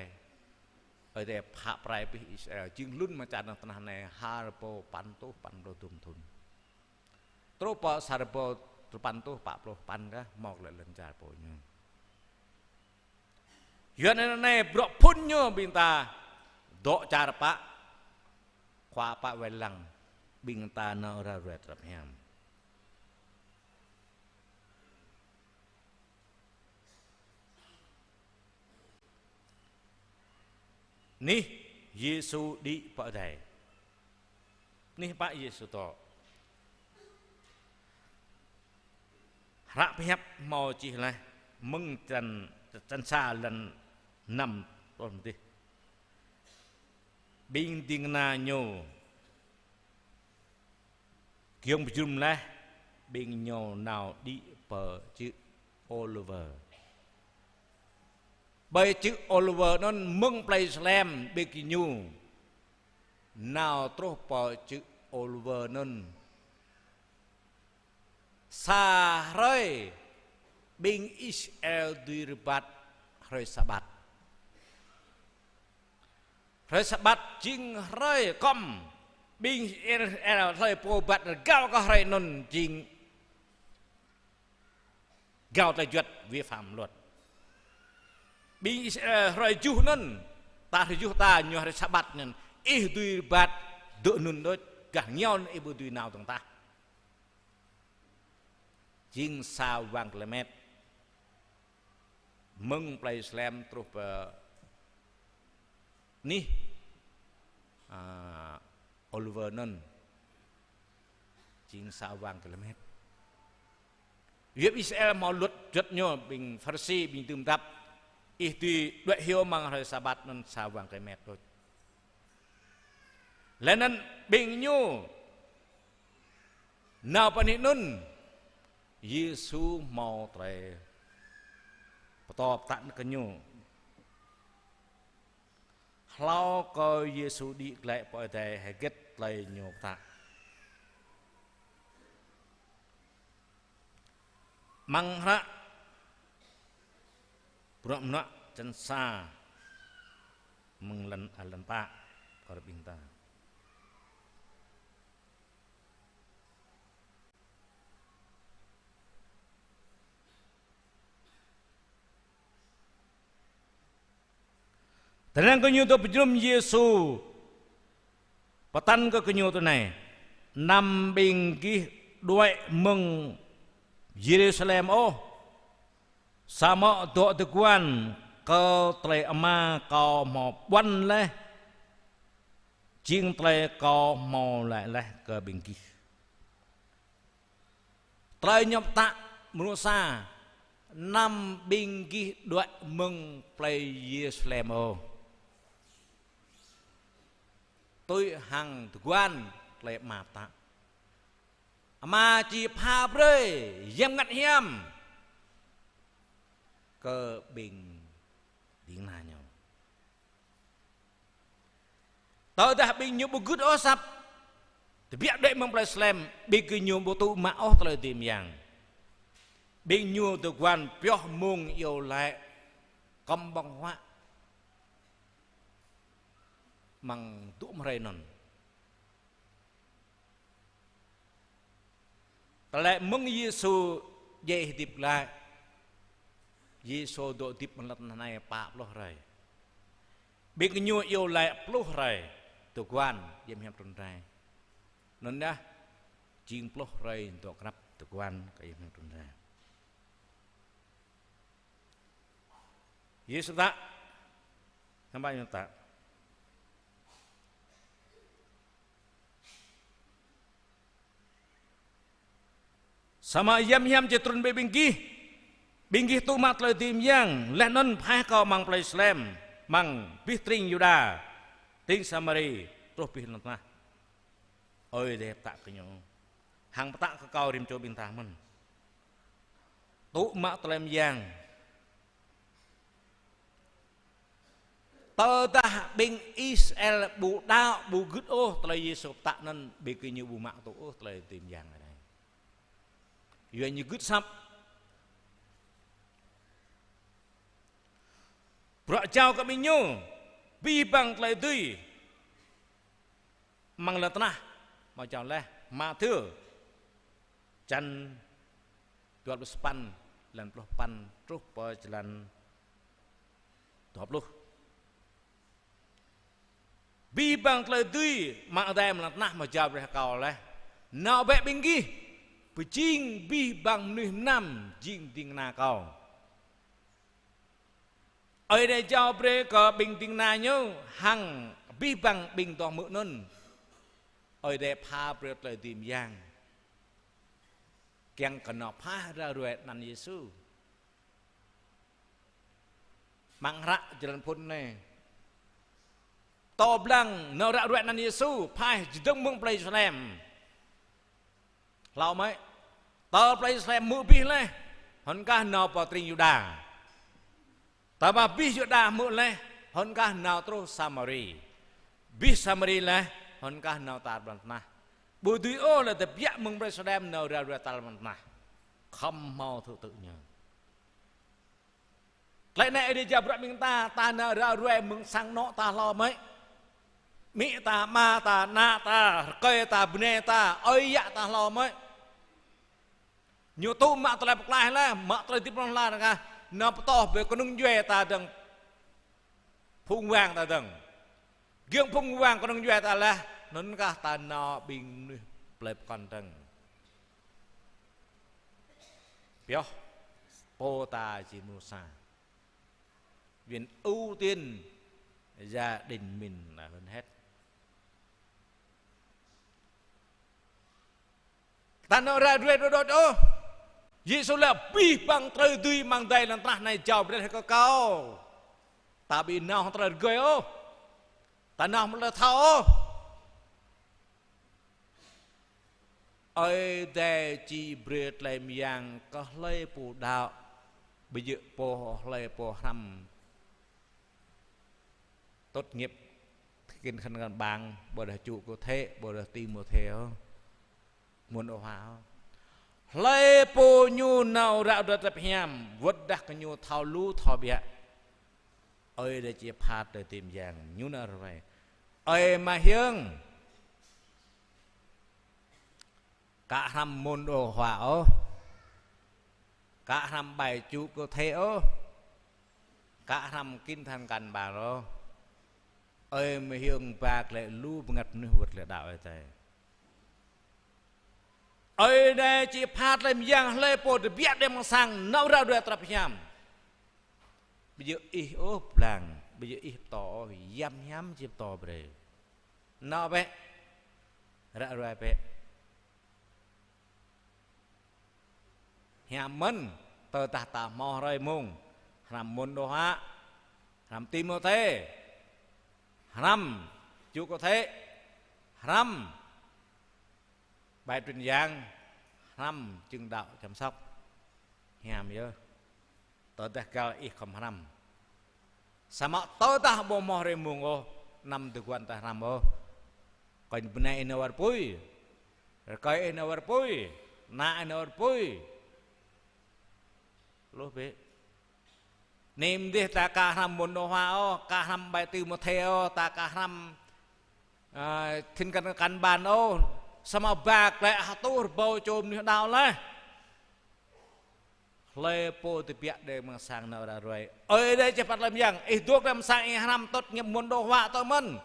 เอาใจพาปลายไปอิสราเอลจึงลุ่นมาจากตนาในฮาร์โปปันโตปันโรตุมทุนโตปอซาร์โปตุปันโตปะโปปันก็มอกเลยเลนจาโปยูยันในบรพุนโยบินตาโดจารปะควาปะเวลังบิงตาเนราเรตระพยามนี่เยซูdiปะใดนี่ปะเยซูต่อระพยับมอจีเลยมึงจันซาลันนำต้นดิ bình tiếng na nhô kiông bùm lẽ bình nhô nào đi bờ chữ Oliver bởi chữ Oliver nó mừng play slam bê kỳ nhu nào trô bờ chữ Oliver nó xa rơi bình Israel duy bát rơi sabat chính rơi com bình Israel rơi po bát gạo có rơi nôn chính gạo tại duật vi phạm luật bình Israel rơi chú nôn ta rơi chú ta nhờ rơi sabat nên ít duy bát đỡ nôn đôi cả nhau ibu duy nào tông ta chính sao vang Clement mừng play slam trup ni Oliver non chính sao vang Clement việc Israel mau luật rất nhiều bình Pharisee bình tùm đắp ít tùy đội hiệu mang hơi Sabat non sao vang Clement thôi lên nên bình nhu nào pani nun Yesus mau traiตอบตันกันอยู่เราก็เยซูดีแกละปล่อยแต่ให้เกิดเลยโยกตามังระปรมนะจันซามึงลันอัลลันตาคอร์บินตาแต่นั่นก็อยู่ตัวประจุมเยซูปตันก็อยู่ตัวไหนนำบิงกีด้วยมึงเยรูซาเล็มโอสามะตัวตะกวนก็เตะมาก็หมอบวันเลยจิงเตะก็หมอเลยก็บิงกีเตะยบตะมนุษย์นำบิงกีด้วยมึงไปเยรูซาเล็มโอtôi hàng quan lệ mà ta mà chỉ pha rơi dâm ngặt hiểm cơ bình tiếng nào nhau tôi đã bình nhiều bộ good ô sắp thì biết đấy mong phải slam bị cứ nhiều bộ tụ mà ô lời tìm rằng bình nhiều từ quan biểu mong yêu lại công bằng hóa mang tụ mày nон,แต่lại mong Giêsu dạy tiếp lại, Giêsu độ tiếp một lần này bạc lo rồi, biết cái nhu yêu lại lo rồi, tự quan dèm hem tuần trai, nên đó, chiên lo rồi tự grab tự quan cái dèm hem tuần trai, Giêsu ta, tham bao nhiêu ta sama yam cetrun be bingki tu mat le tim yang lenon phai ko mang play slam mang pitring yuda ting samari terus pih nang oi de tak kenyo hang tak ke kau rim cho bintang men tu mat lem yang tơ ta bing Israel bu da bu good o tle Yesu tak nan be kenyo bu mak tu o tle tim yang Yuan như good sắp Bro chào các mình nhô Bi bằng lại tươi Mang là tana Mà chào lẽ Mà thưa Chan Tuat bespan Lan puluh pan Truh po jalan Tuat puluh Bi bằng lại tươi Mạng đem là tana Mà chào ra cầu lẽ Nào bẹ bên kia Pecing bi bang nuh nam jing ting na kau. Ở đây cho pre có bình ting na nhau hằng bi bang bình to mượn nôn. Ở đây pha pre lời tìm giang. Kiang cần nó pha ra rồi nan Giêsu. Mang ra jalan pun này. to blang nợ ra ruộng nan Giêsu phai dâng mông plei Jerusalem lão mấy tờ plei Jerusalem mũ bi lên hòn cá nọ bỏ trình Juda tờ mà bi Juda mũ lên hòn cá nọ trô Samari bi Samari lên hòn cá nọ tạt bẩn na bùi tùy ô là tập dạ mông plei Jerusalem nợ ra ruộng tạt bẩn na không mau tự nhờ lại này đi chập mình ta nợ ra ruộng mừng sang nọ ta lo mấy mỹ ta ma ta na ta cây ta bne ta ơi dạ ta lo mấy nhiều tu mà tôi lại bọc lại là mà tôi tiếp long la ra nó to về con nung duệ ta đừng phung vàng ta đừng riêng phung vàng con nung duệ ta là nó cả ta nó bình plei con đừng biết po ta chỉ mua xa viên ưu tiên gia đình mình là hơn hết ta nói ra ruột đôi ô Giêsu là bi bằng trời tươi mang đầy lần ta này chào bên hay có cao ta bị nào không trời gầy ô ta nào mà là thao ơi để chỉ biết làm yang có lấy bù đạo bây giờ bù lấy bù hầm tốt nghiệp kinh khăn gần bằng bồ đề trụ có thế bồ đề tim một thế muốn ô hóa lấy bồ nhu nào rạo đợt tập hiểm vứt đắc cái nhu thao lú thao bịa ơi để chỉ phạt để tìm giang nhu nào rồi ơi mà hiếng cả hầm môn đồ hỏa ô cả hầm bài trụ có thế ô cả hầm kinh thành cần bà ô ơi mà hiền bạc lại lu ngặt nửa vật lại đạo ấy ơi đây chỉ phát lên giang lên bộ để biết đem sang nấu ra được tập nhám bây giờ ít ốp làng bây giờ ít tỏ yam nhám chỉ tỏ bề nó bé ra rồi bé nhám mân tờ ta mò rồi mông làm môn đồ hóa làm tim mô thế năm chú có thế năm bài truyền giảng năm chứng đạo chăm sóc hàm nhớ tới ta cao ít không năm sama tới ta bộ mò rê mùng ô năm từ quan ta năm ô còn bên này nó war pui rồi coi nó war pui na nó war pui lố bé niệm đi ta cả năm môn đồ hoa ô cả năm bài từ một theo ta cả năm thiên căn bàn ô sama bạc lại hạt tu bầu chôm như đào lấy lê po thì biết để mà sang nào đã rồi ơi đây chỉ phát làm gì ít thuốc làm sang năm tốt nghiệp môn đồ hoa tôi mân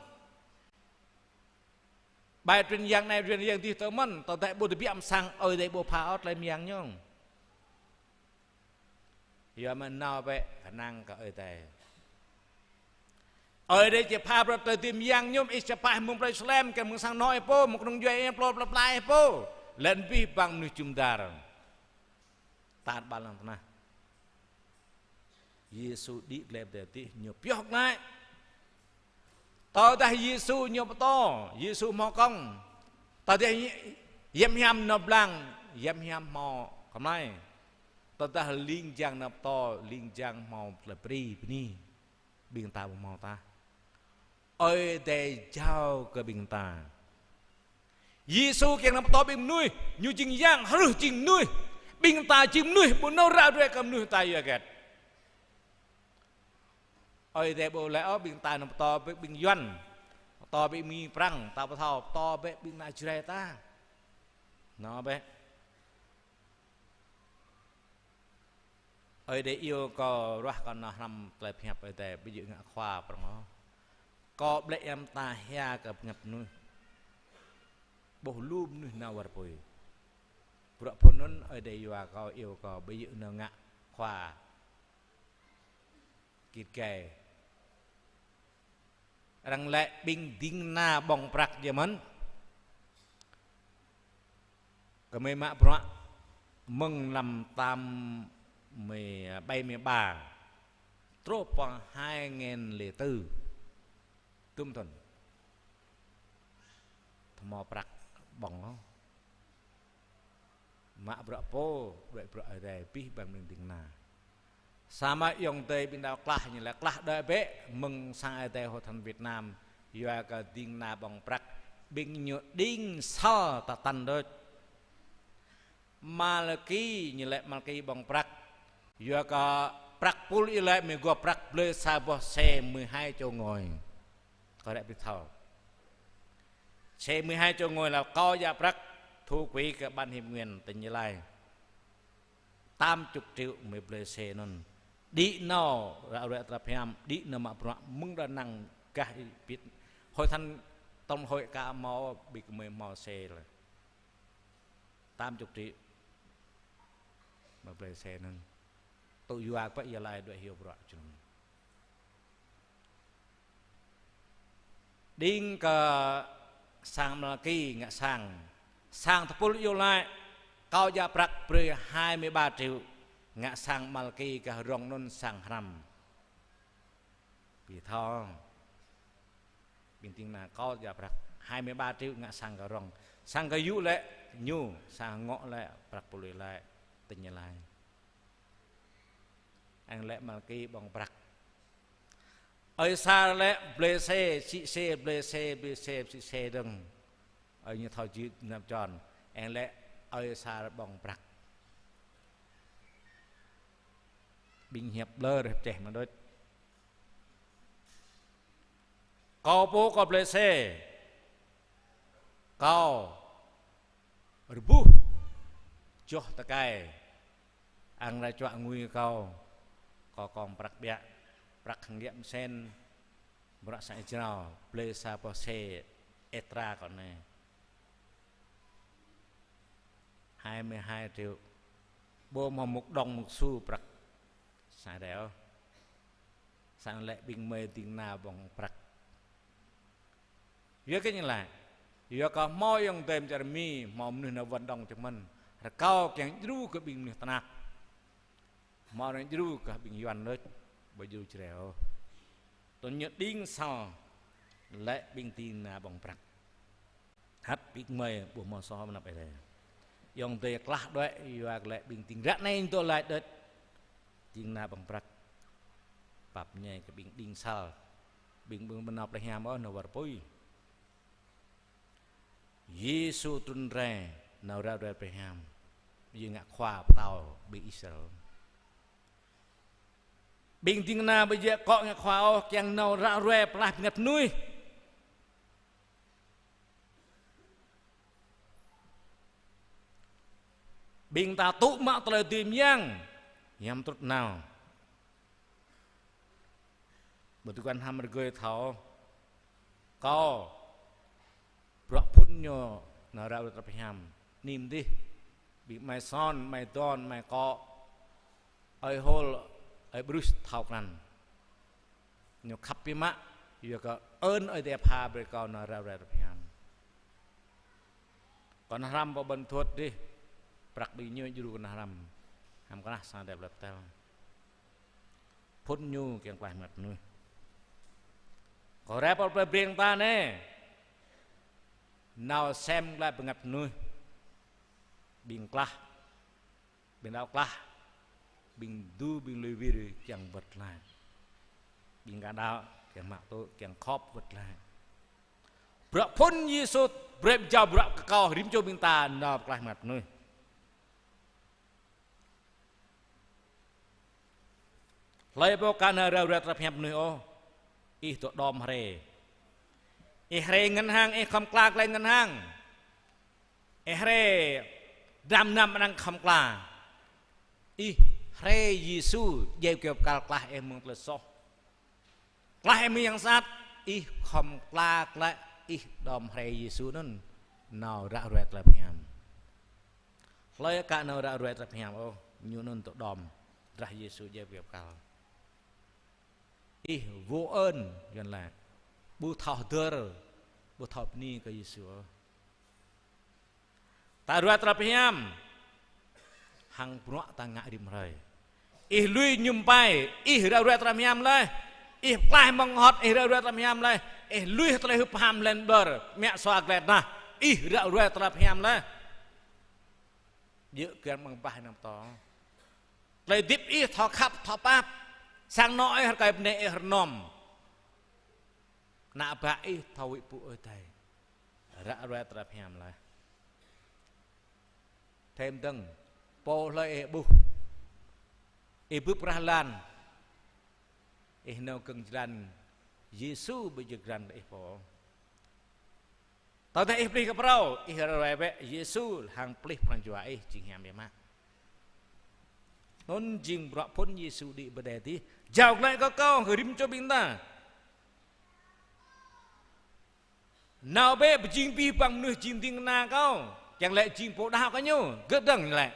bài truyền giảng này truyền giảng thì tôi mân tôi tại bộ thì biết sang ơi đây bộ phá ớt làm giảng nhung giờ mình nào vậy khả năng cả ơi đây ở đây chỉ phá ra tới tìm giang nhôm ít sẽ phải mông Jerusalem cái mông sang nói po một đồng duy em plot lại po lên vi bằng nuôi chum dar tạt bàn làm thế nào Giêsu đi lên để tí nhiều biết lại tao ta Giêsu nhiều to Giêsu mò công tao thì yếm yam nộp lăng yếm yam mò không này tao ta linh giang nộp to linh giang mò là pri ni biên ta mò ta ơi để giao cái bình ta Giêsu kiêng nắm to bình nuôi như chinh giang hử chinh nuôi bình ta chim nuôi muốn nấu ra rồi cầm nuôi tay vậy ơi để bộ lẽ ở bình ta nắm to với bình doanh to bị mi prang ta bắt thao to với bình na chre ta nó bé ơi để yêu có ra con nó nằm lại hẹp ở đây bây giờ ngã khoa bằng nó có lệ em ta hea gặp ngập nuôi bổ lùm nuôi nào vào bồi bữa phun nó ở đây và có yêu có bây giờ nó ngã khoa kịt kề rằng lệ bình đinh na bong bạc gì mấn cái mấy mạ bọa mừng làm tam mười bay mười ba trộp bằng 2004 tùm thuần mò bạc bỏng mạ bọ po vậy bọ ở đây pi bằng mình tiếng na sama yong tây bên đảo klah như là klah đời bé mừng sang ở đây hồ thành Việt Nam và cả tiếng na bằng bạc bên nhựa đinh sao ta tan đôi Malaki như lệ Malaki bằng bạc và cả bạc pul như lệ mình gọi bạc bơi xa bò xe 12 chỗ ngồi có đẹp biết thầu xe 12 chỗ ngồi là co giá bạc thu quý các ban hiệp nguyện tỉnh Như Lai 80 triệu mới bơi xe non đi nào ra ra tập ham đi nào mà bọ mưng ra năng cái biết hội thanh tông hội cả mò bị mười mò xe rồi 80 triệu mà bơi xe non tôi vừa có giờ lại đợi hiểu rõ chúng đinh cả sang Malaki ngã sang thập pul yêu lại cao giá bạc bơi 23 triệu ngã sang Malaki cả rong non sang Haram bị thong bình tiếng là cao giá bạc 23 triệu ngã sang cả rong sang cả dụ lệ nhu sang ngõ lệ bạc pul lại tình Như Lai anh lệ Malaki bằng bạc ở xa lệ ble xe chị xe đừng ở như thọ chữ nằm tròn anh lệ ở xa bằng bạc bình hiệp lơ đẹp trẻ mà đôi cao bố có ble xe cao rubuh cho ta cái anh lại chọn nguy cao có còn bạc bẹ bạc khẳng nghiệm sen bạc sải chào ble sa po xe etra còn này 22 triệu bố mà một đồng một xu bạc xài đéo sang lệ bình mê tiếng nào bằng bạc với cái như là với có môi ông tem cho mi mỏm nên nó vận động cho mình là cao kén rú cái bình này ta mà nó rú cái bình yuan đấy bây giờ chèo tôi nhớ đinh sao lệ bình tin là bằng bạc hát bình mê bộ mò so nằm ở đây dòng tề lạ đấy và lệ bình tin rã này tôi lại đấy tiếng na bằng bạc bập nhẹ cái bình đinh sao bình bưng bên nọc đại hàm ở nowhere pui Giêsu tuân rè nào ra đời Abraham bây giờ ngã khoa tàu bị Israel bình tiếng na bây giờ có ngã khoa chẳng nào ra rè lại ngặt nuôi bình ta tụ mạo lời tìm giang nhằm tốt nào bởi tôi quan ham người thảo có rõ phút nhỏ nào ra được Abraham niềm đi bị mày son mày ton mày có ai hol ai Bruce thảo rằng nhiều khắp bí mã vừa có ơn ở đẹp hà bởi con nào ra được Abraham còn Haram vào bần thuật đi bạc bị nhớ dù còn Haram ham có sao đẹp lập tao phút nhu kiện quài mặt nuôi có rap ở bên ta nè nào xem lại bằng ngập nuôi bình kla bình đạo kla bình du bình lười vi chẳng vật lại bình cả đạo chẳng mặc tôi chẳng khóp vật lại bữa phun Giêsu bữa chào bữa cao rim cho bình ta nào lại mặt nuôi lấy bao can rau rau tập hẹp nuôi ô ít tụi đom hề hề ngân hàng không cla lên ngân hàng hề đam năm đang không cla hề Giêsu gieo kêu cla em mong là so cla em yang sát không cla lại đom hề Giêsu nên nào ra rẹt tập hẹp lấy cả nào ra rẹt tập hẹp ô như nên tụi đom ra Giêsu gieo kêu cla vô ơn gần là bu thọ tơ bu thọ ni cái Giêsu ta ruat rapiam hang pruak ta ngạ dim rai lui nhum pai ra ruat rapiam lai plai mong hot ra ruat rapiam lai lui tlai hup ham len ber mẹ xoa glet na ra ra trap hiam la dự kian bằng bài nằm to lấy tiếp thọ khắp thọ bắp sang nói cái này nòm nạ bãi thọ vị phụ ơi thầy ra trap hiam la thêm từng po lấy bu pralan nâu cưng ran Giêsu bây giờ ran po tao thấy plih keprau iharawe Yesu hang plih pranjua jing ham ma non jing bra pon Yesu di bedeti jauh lại kau rim cho binta nào be jing pi bang nuh jing ting na kau chẳng lẽ jing po đau ka nyu gớt đằng lại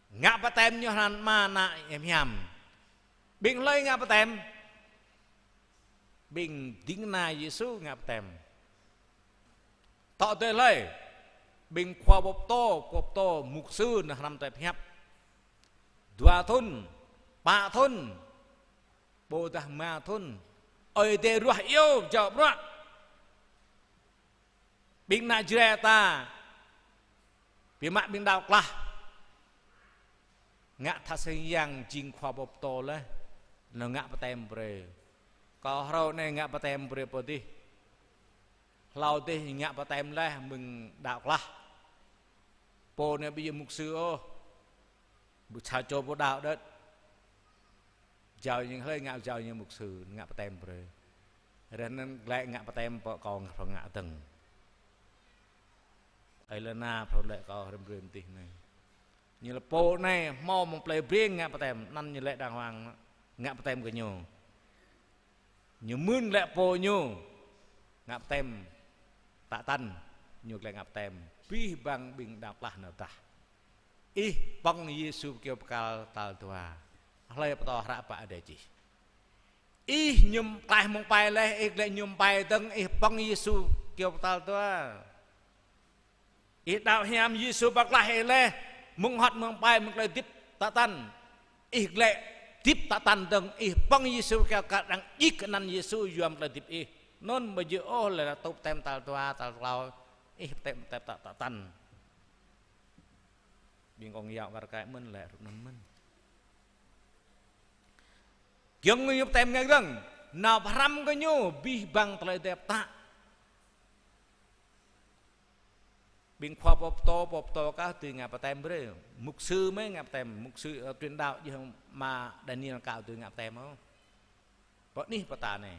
ngạ pa tem nyu han ma na em hiam bing lây ngạ pa tem bing ting na Yesu ngạ pa tem tạo tới lấy bình khoa bộp to mục sư là làm tại phép dua thôn ba thôn bồ tát ma thôn ơi tê ruột yêu chợ ruột bình na chè ta bị mạ bình đào là ngã thà xây yang chinh khoa bộp to lấy nó ngã bắt tem bề có rau này ngã bắt tem bề bồ đi lao tê ngạ bà tem la mừng đạo la po này bây giờ mục sư ô bực chào cho bộ đạo đất chào những hơi ngạo chào như mục sư ngạ bà tem rồi nên lại ngạ bà tem còn phần ngạ từng ấy là na phần lại có rem tì này như là po này mau một plei riêng ngạ bà tem năn như lại đàng hoàng ngạ bà tem của nhau như mươn lại po nhau ngạ bà tem tạ tan nhục lại ngập tem pi bang bing đạp lah nợ ta bang Yesu kêu kal tal tua lay to hara pa ada chi nhum tai mong pai le lại nhum pai teng bang Yesu kêu tal tua đạo hiam Yesu bak lah le mong hot mong pai mong lại tiếp tạ tan lại tiếp tạ tan teng bang Yesu kêu kadang nan Yesu yum lại tiếp non baju oh là top tem tal tua tal lao tem tạ tan biên con dạo cả cái mình lại rồi mình kiêng người tem ngay rằng nào ram cái nhu bi bang tay đẹp ta biên khoa bop to các từ ngạp tem bữa mục sư mấy ngạp tem mục sư truyền đạo gì không mà Daniel cạo từ ngạp tem không có ní bà này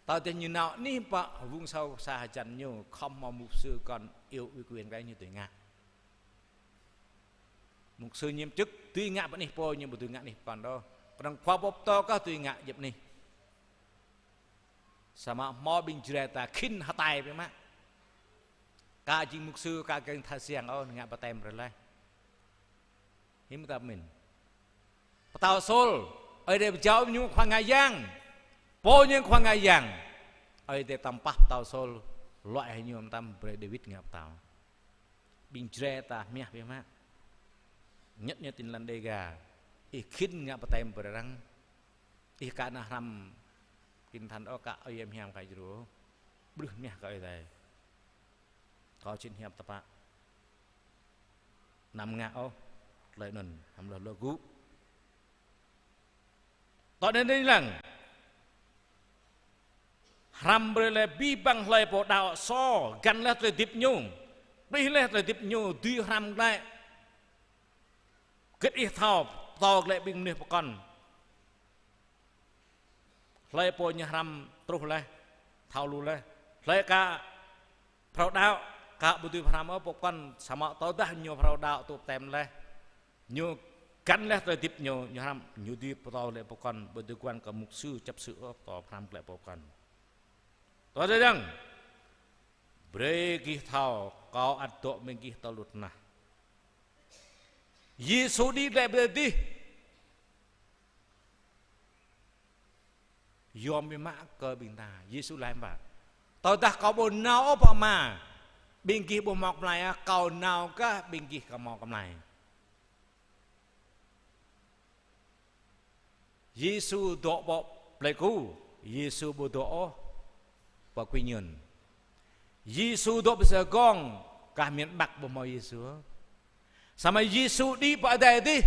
tao tên như nào ní bà vùng sâu xa chăn nhiều không mà mục sư còn yêu uy quyền cái như tuổi ngạ mục sư nhiệm chức tuy ngạ vẫn đi po nhưng mà tuổi ngạ này còn đâu còn khoa bop to các tuổi ngạ dập này sama mo bing jreta kin hatai với má cả chính mục sư cả kênh thà xiang ô ngạ bà tem rồi lại hiếm ta mình tao sol ở đây cháu như khoang ngày giang po như khoang ngày giang ở đây tam pah tao sol loại hay như tam David ngạ tao bing jreta mía với má nhất tin lan đây gà kin ngạ bà tem rồi răng cả na ram kinh thành ở cả em hiam cái rồi bự mía cái này có trên hiệp tập ạ nằm ngã ô lợi nần hàm lờ lơ cú tao đến đây rằng ram bê lê bi bằng lời bộ đạo so gần là lời tiếp nhung đi là lời tiếp nhung tuy ram lại kết ít thao tao lại bình nếp con lời bộ nhà ram trục lại thao lù lại lời cả pháo đạo cả bữa tiệc làm ở bộ quan sama tao đã nhiều pháo đạo tụ tem lên nhiều cắn lên rồi tiếp nhiều làm nhiều đi tao lại bộ quan bữa tiệc quan cả mục sư chấp sự tao làm lại bộ quan tao thấy rằng break thao kau atau mình kih tao lụt na Yesu đi lại bây đi yom bị mã cơ bình ta Yesu lại mà tao đã có bốn nào ở mà bên kia bộ mọc này cầu nào cả bên kia cầu mọc này Giêsu độ bộ lấy cú Giêsu bộ độ và quy nhân Giêsu độ bây giờ con cả miền Bắc bộ màu Giêsu sao mà Giêsu đi vào đây đi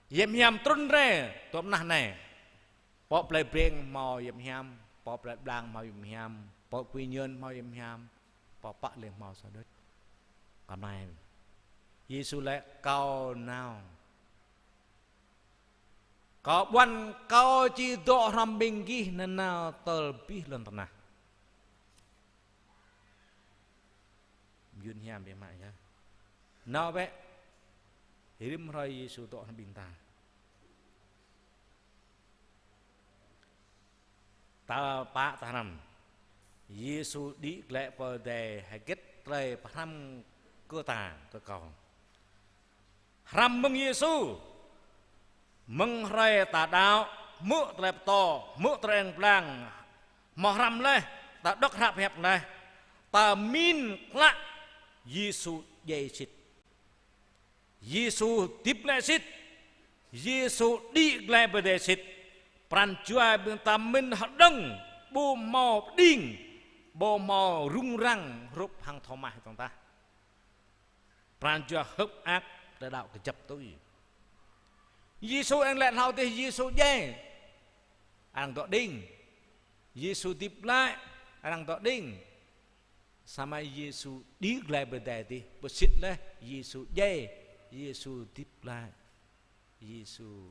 yếm hiểm trốn ra tụm nà này bỏ plei beng màu yếm hiểm bỏ plei blang màu yếm hiểm bỏ quy nhơn màu yếm hiểm bỏ bạ lên màu sao đất còn này Giêsu lại cao nào có quan cao chỉ độ ram bình ghi nên nào tờ pi lần tận nào yun hiểm bị mại nhá nào bé hirim rồi Giêsu độ ram bình ta ta pa ta nằm Giêsu đi lệ bờ đề hay kết lệ ram cơ tà cơ cầu ram mừng Giêsu mừng rồi ta đạo mưa lẹp to mưa trèn blang mà ram lên ta đốc hạp hẹp này ta min lạ Giêsu dây xịt Giêsu tiếp lại xịt Giêsu đi lệ bờ đề xịt pran chua bên ta min hạt đăng bồ màu đinh bồ màu rung răng rúp hàng thò mại chúng ta pran chua hấp ác để đạo cái chấp tôi Giêsu anh lại hào thì Giêsu dê anh tọa đinh Giêsu tiếp lại anh tọa đinh sama Giêsu đi lại bên đây thì bớt xịt lên Giêsu dê Giêsu tiếp lại Giêsu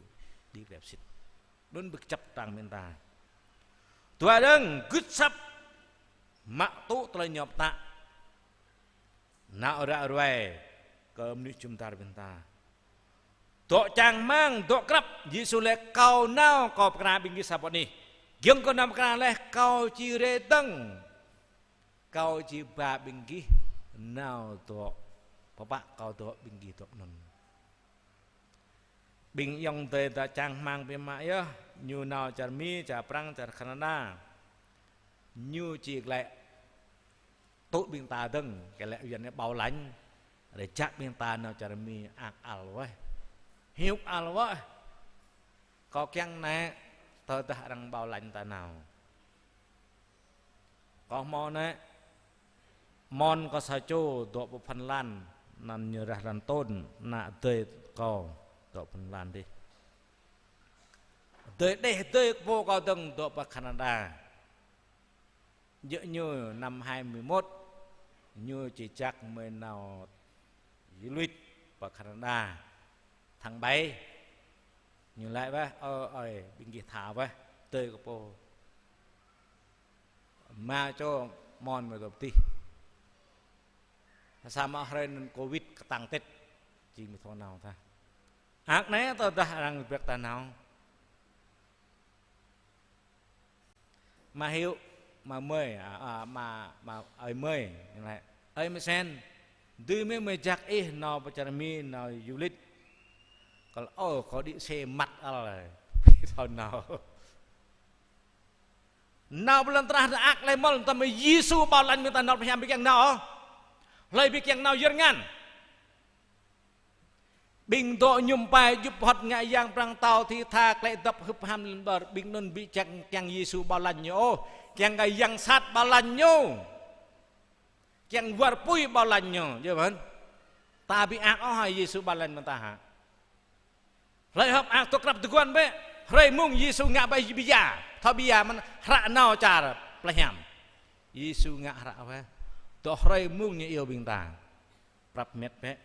đi lại xịt đốn bực chấp tàng bên ta tua đừng cứt sắp mạ tụ tới nhọc tạ nạo ra rồi cơm đi chúng ta bên ta tụ chàng mang tụ cấp Giêsu lệ cầu nào cầu kena bingki sabot ni giang ko nam kena leh cầu chi re teng cầu chi ba bingki nào tụ papa cầu tụ bingki tụ non bình yong tê ta chàng mang bên mãi á như nào chả mi chả prang chả Canada như chỉ lại tốt bên ta đừng cái lẽ chuyện này bảo lãnh để chắc bên ta nào chả mi ác al vậy hiếu al vậy có keng này tôi ta đang bảo lãnh ta nào có mòn này mòn có sao cho độ bộ phần lan nằm như ra làm tôn nạ tê có độ phần lan đi tới đây tới vô cao tầng độ bắc Canada dựa như năm 21 như chỉ chắc mới nào du lịch bắc Canada tháng 7 như lại vậy ơi bên kia thả vậy tới cái po mà cho mòn mà đầu tiên sao mà hơn Covid tăng tết chỉ một thằng nào thôi ác này tôi đang việc ta nào mà hiểu mà mời mà ấy mời như này ấy mới sen tuy mới chắc ý nào bây mi nào du lịch còn có đi xe mặt rồi thôi nào lần terakhir ác lại mal ta mới Giêsu bảo lãnh người ta nào phải biết yang nào lấy biết yang nào duyên ngàn bình độ nhung bài giúp hoạt ngại giang prang tàu thì thạc lại tập hấp ham lên bờ bình nôn bị chẳng chẳng Giêsu bảo lãnh nhau chẳng cái giang sát bảo lãnh nhau chẳng vợ pui bảo lãnh nhau chứ vẫn ta bị ác hỏi Giêsu bảo lãnh mà ta hả lại hấp ác tôi gặp từ quan bé rồi mung Giêsu ngã bay bây giờ thao bây giờ mình rạ nào chả là hiểm Giêsu ngã rạ về tôi rồi mung như yêu bình ta rập mệt bé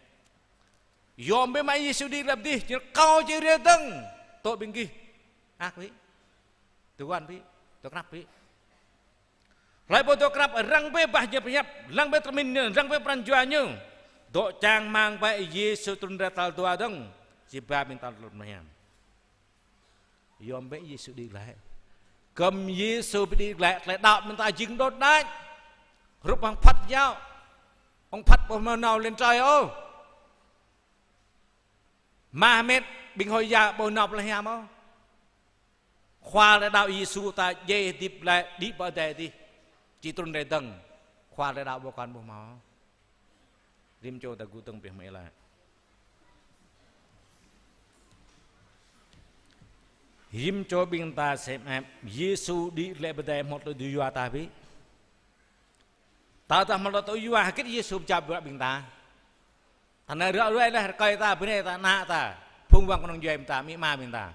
yom be mai Giêsu đi làm đi chứ cao chứ riêng tầng tội bên kia ác với từ quan với tôi gặp với lại bộ tôi gặp ở răng be bah nhập nhập răng be termin răng be peranjuan như độ chàng mang bay Giêsu turun ra tal tua dong si ba bin tal lột mày yom be Giêsu đi lại cầm Giêsu đi lại đạo mình ta dừng đốt đá rút bằng phật giáo ông phật bao nào lên trời ô Mahomet bình hồi giờ bầu nộp là hiểm không khoa là đạo Giêsu ta dê tiếp lại đi bờ đề đi chỉ tuần đề tầng khoa là đạo bồ con bồ máu rim cho ta cụ tầng biệt mẹ lại rim cho bình ta xem em Giêsu đi lại bờ đề một lần đi qua ta biết ta ta mà tôi yêu cái gì sụp chập bữa bình ta thành ra rửa rưỡi là coi ta bữa nay ta nạ ta phun vang con ông duyên ta mỹ ma bình ta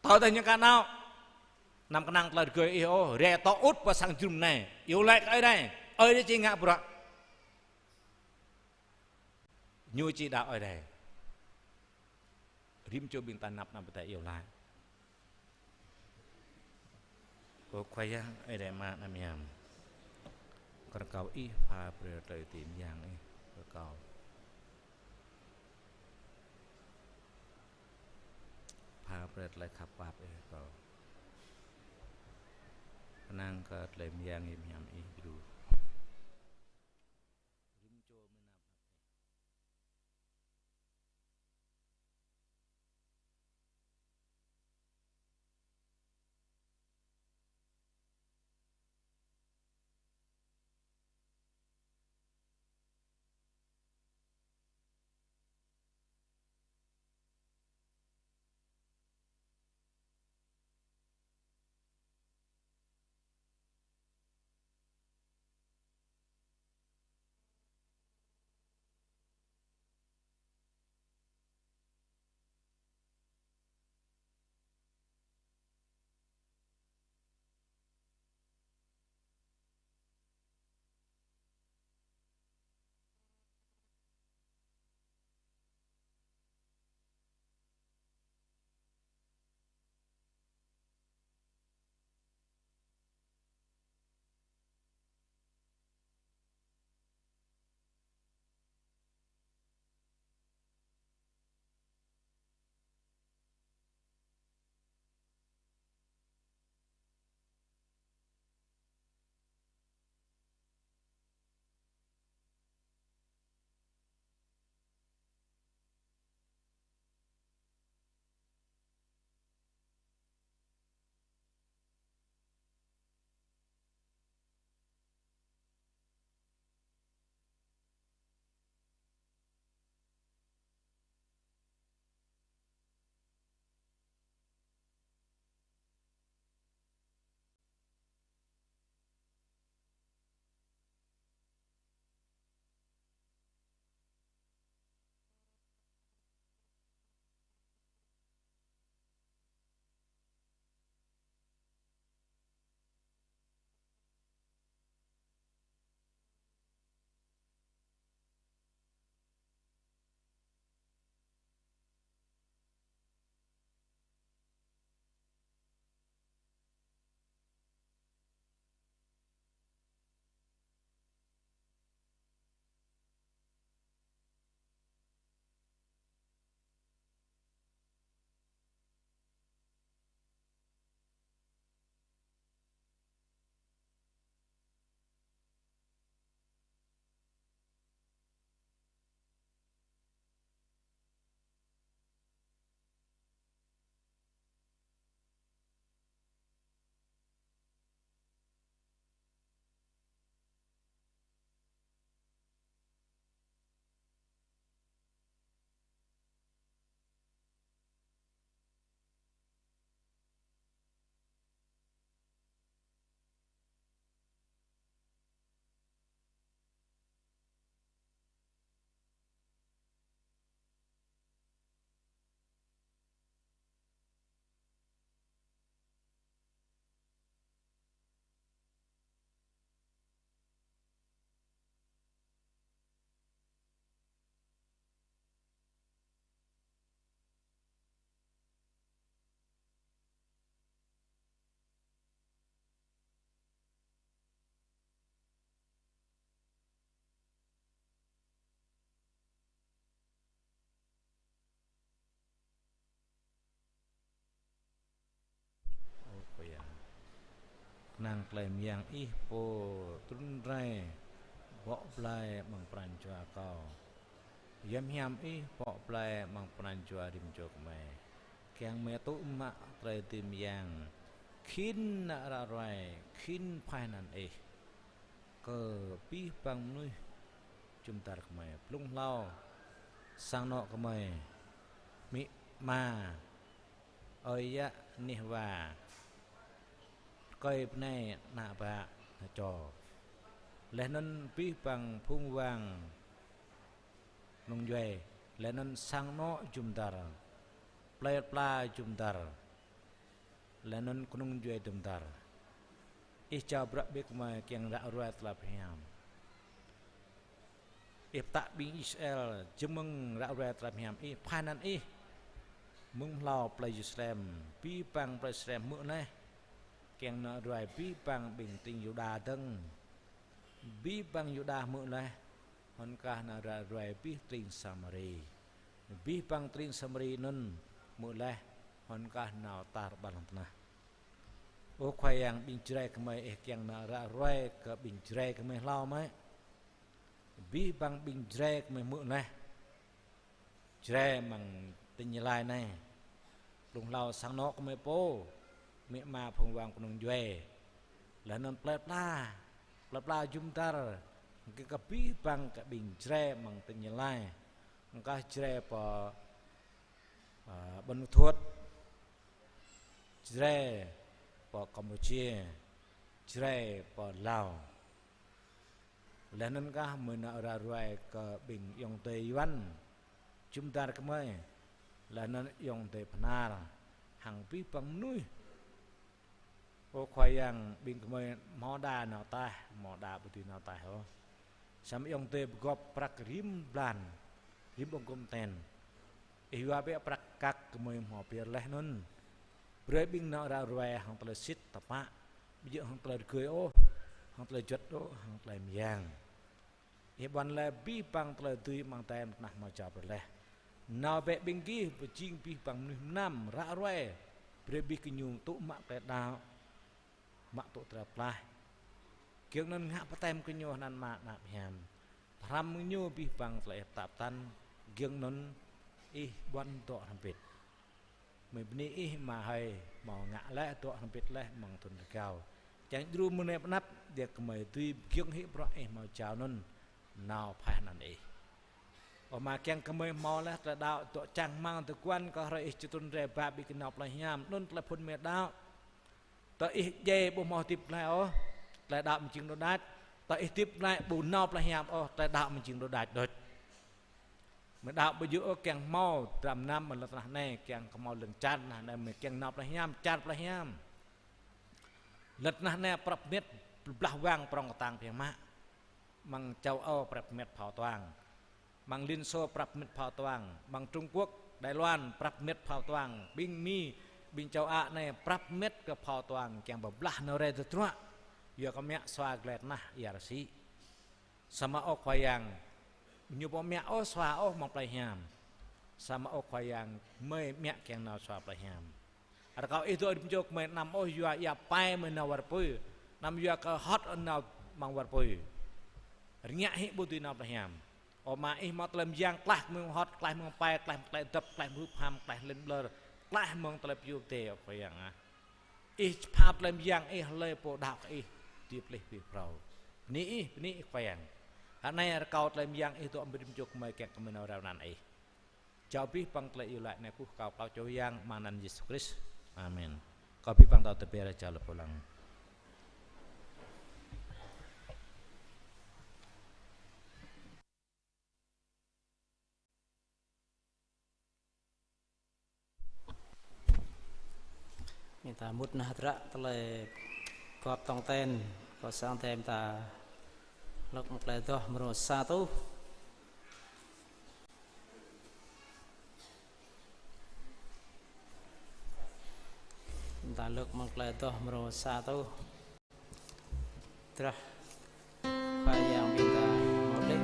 ta ta những cái nào nằm cái năng là cười yêu rẻ to út và sang chùm này yêu lại cái đây ơi đấy chị ngạ bữa như chị đạo ở đây rim cho bình ta nạp nạp tại yêu lại có quay ở đây mà nằm nhầm còn cầu ý pha bờ trời tìm giang ấy còn cầu pha bờ lại khắp bạp ấy cầu năng có lại giang im nhầm ý đủ nàng klaim yang ih po trun rai võ plai mang pran chua kau yam hiam ih võ plai mang pran chua rim jok mai kyang me tu ma trai tim yang khin na ra rai khin phai nan ih cơ pi bang nuôi chúng ta được mày plung lao sang nọ của mày mỹ ma ơi ya nihwa coi này nạ bạ cho lẽ nên pi bằng phung vàng nông duệ lẽ nên sang nó chùm tar play pla chùm tar lẽ nên nông duệ chùm tar ít chào brak bek mà kiang đã rồi là phiam ít tạ binh Israel chấm mừng đã rồi là phiam ít phai nan ít mừng lao play Israel pi bằng play Israel mượn này kiang nợ rồi pi bằng bình tình Juda tưng pi bằng Juda mượn này hon kah nợ rồi pi tring Samari pi bằng tring Samari nun mượn này hon kah nào tar balang tanah ô khoai yang bình chrai kemai yang nợ rồi ke bình chrai kemai lao mai pi bằng bình chrai kemai mượn này chrai mang tình lai này lùng lao sang nó kemai po mẹ ma phong vang nông duệ là nên plei pla jumtar cái kapi bang cái bình tre mang tình lai cái tre po bần thuột tre po Campuchia tre po Lào là nên cái mình ở rồi cái bình yong tây văn jumtar cái mấy là nên yong tây phanar hàng pi bang nuôi ô khoai yang bình kemai mò đà nào tai mò đà bự nào tai ho sam yong te gop prak rim blan rim bong kom ten iwa be prak kak kemai mò pier leh nun bre bing na ra rwe hang tle sit tapa bi hang tle cười ô hang tle jot ô hang tle miang e ban le bi pang tle tui mang tem nah ma cha bre leh nào be bing ki be ching pi pang nam ra rwe bre bi kinyung tu mak te dao mak tu teraplah kieng nan ngak patem kenyo nan mak nak hiam ram nyo pi bang tle tap tan kieng nan bon to hampit me bni ma hai ma ngak le to hampit le mang thun kau chang dru mune nap dia kemai tui kieng hi pro ma chao nan nào phai nan mà kieng kemai mau le tra dao to chang mang tu kwan ko rei chutun re ba bi kenop la hiam nun tle phun me dao ta ít dê bố mò tiếp lại ó lại đạo mình chừng đồ đát ta ít tiếp lại bù nộp lại hiểm ó lại đạo mình chừng đồ đát đợt mà đạo bây giờ càng mau làm năm mà là này càng mau lần chăn là này mình càng nộp lại hiểm chăn lại hiểm lật này prap miết blah vang prong tang phiền mạ mang châu Âu prap miết pháo toang mang Liên Xô prap miết pháo toang mang Trung Quốc Đài Loan prap miết pháo toang binh mi bình châu Á này prap met ke phao toang yang bablah nore tu trua ya kamya swa glet nah yarsi sama ok khoyang nyu mẹ o swa o mong plai hiam sama ok khoyang me mẹ keng na swa plai hiam ar kau itu jok me nam o ya ya pai me na war pui nam ya ka hot on na mang war pui nya hi bu tu na plai hiam o ma mat lem yang klah me hot klah me pai klah dap klah mu pham klah len blur lại mong tập yêu tệ phải rằng ít pháp làm giang ít lời bộ đạo ít tiếp lấy việc rồi ní phải rằng anh này cầu làm giang ít tụi mình chụp mày kẹt mình nào nào này chào biết bằng lại yêu lại này cũng cầu cho giang mang năn Jesus Christ amen cầu biết bằng đạo tập ra chào lập pulang minta mut nah tra tele kop tong ten ko sang tem ta lok mak le doh mro satu minta lok mak le doh mro satu tra yang minta molek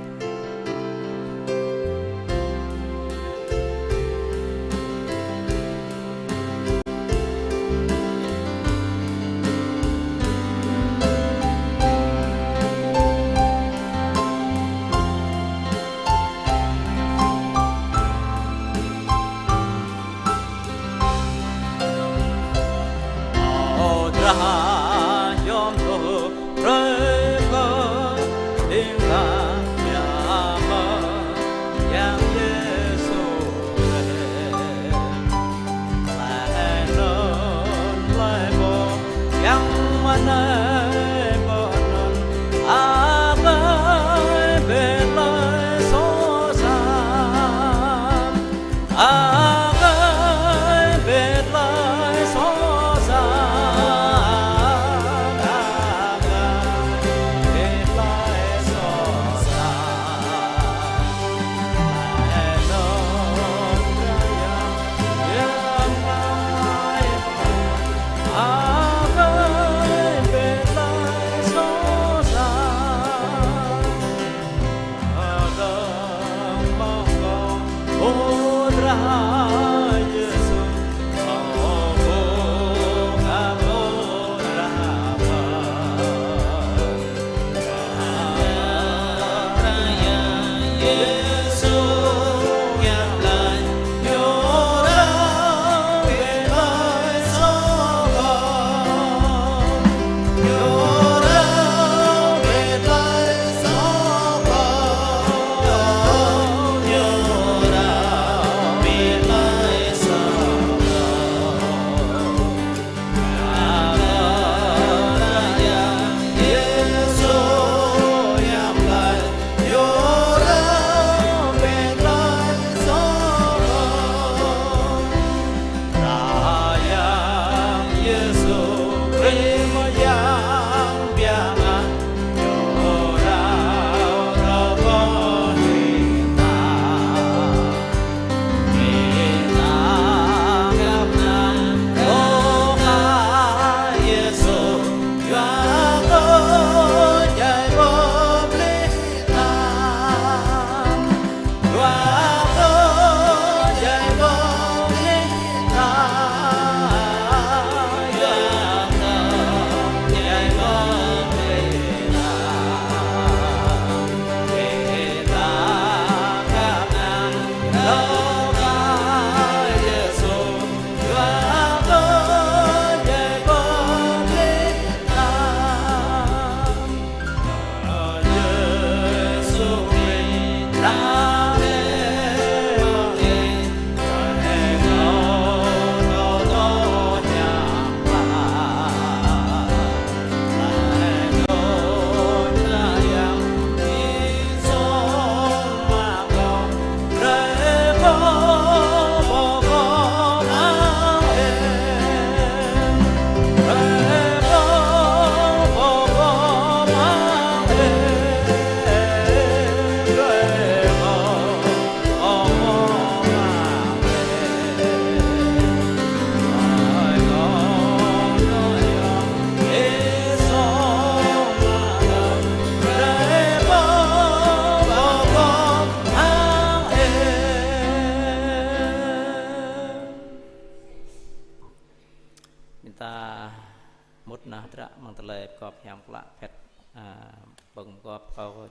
yom to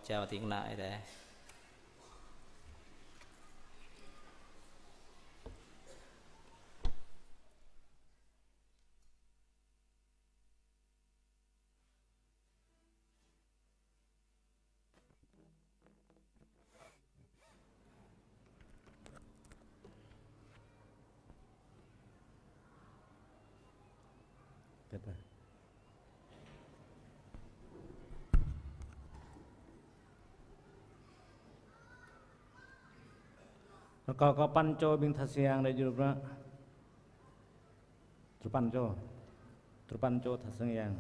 chào tiếng lại để có panco bing thasiang để giúp ra panco thasiang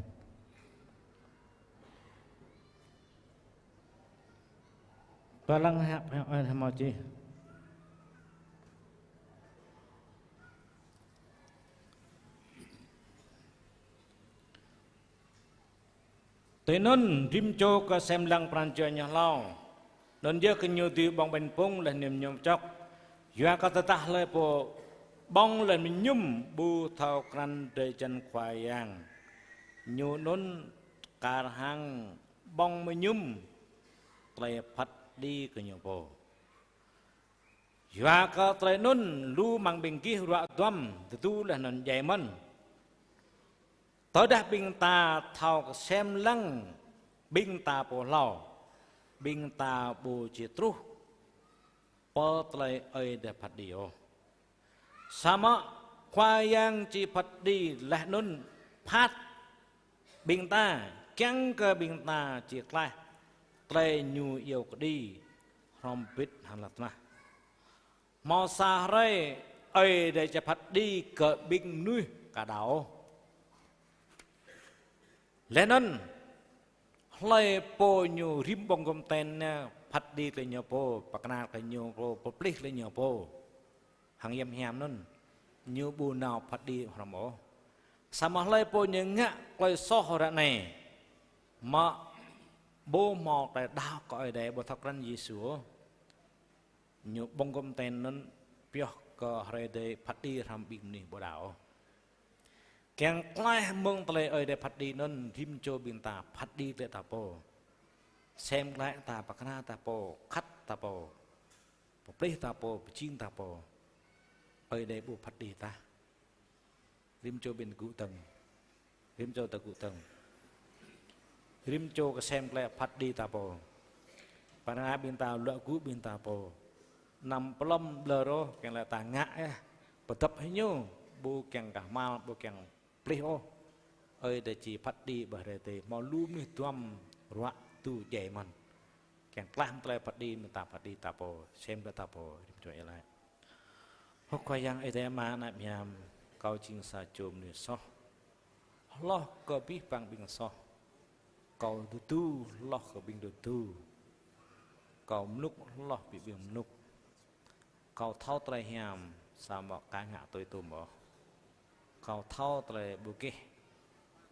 palang hap mau chi Tenon rim cho ka xem lang prancho nya lao don je kenyu ti bong ben pung le nim nyom chok ya ka tatah le po bong le nyum bu thau kran de chân khoayang nyu non kar hang bong me nyum tle phat đi kenyu po ya ka tle non lu mang bing ki ra tuam tu le non jai man tới đáp binh ta thao xem lăng binh ta bồ lao binh ta bồ chỉ tru bơ tlai ơi để phát đi ô sama khoa yang chỉ phát đi lẽ nun phát binh ta chẳng cơ binh ta chỉ lại tlai nhu yêu đi rom bít hành lật na mò sa rây ơi để cho phát đi cỡ binh nuôi cả đảo lẽ nên lấy po nhiều rim bông gom ten phát đi lấy nhiều po, bạc na lấy nhiều po, public lấy nhiều po, hàng yếm hiểm nên nhiều bu nào phát đi làm ô, sama lấy po nhiều ngã lấy so họ này mà bố mò tại đào coi để bố thắc răn Giêsu nhiều bông gom ten nên biểu có hay để phát đi làm bình này bộ đạo càng lai mong tây ở để phát đi nên phim cho bình ta phát đi để ta po xem lại ta bạc na ta po cắt ta po plei ta po chinh ta po ở đây bộ phát đi ta phim cho bình cụ tầng phim cho ta cụ tầng phim cho cái xem lại phát đi ta po bạc na bình ta lỡ cũ bình ta po nằm plum lờ rồi càng là ta ngã bật tập hay nhau bu càng cả mal bu càng pleo ơi để chỉ phát đi bởi để để mò lúm như tuam rạ tu dậy mình càng làm tới phát đi mình ta phát đi ta po xem cái ta po cho ấy lại hôm qua yang ấy thế mà nãy miam câu chính sa chôm như so lo có biết bằng bình so câu tu lo có bình tu câu nút lo bị bình nút câu thao trai hiểm sao mà cá ngạ tôi tôm bỏ câu thao trai bù kê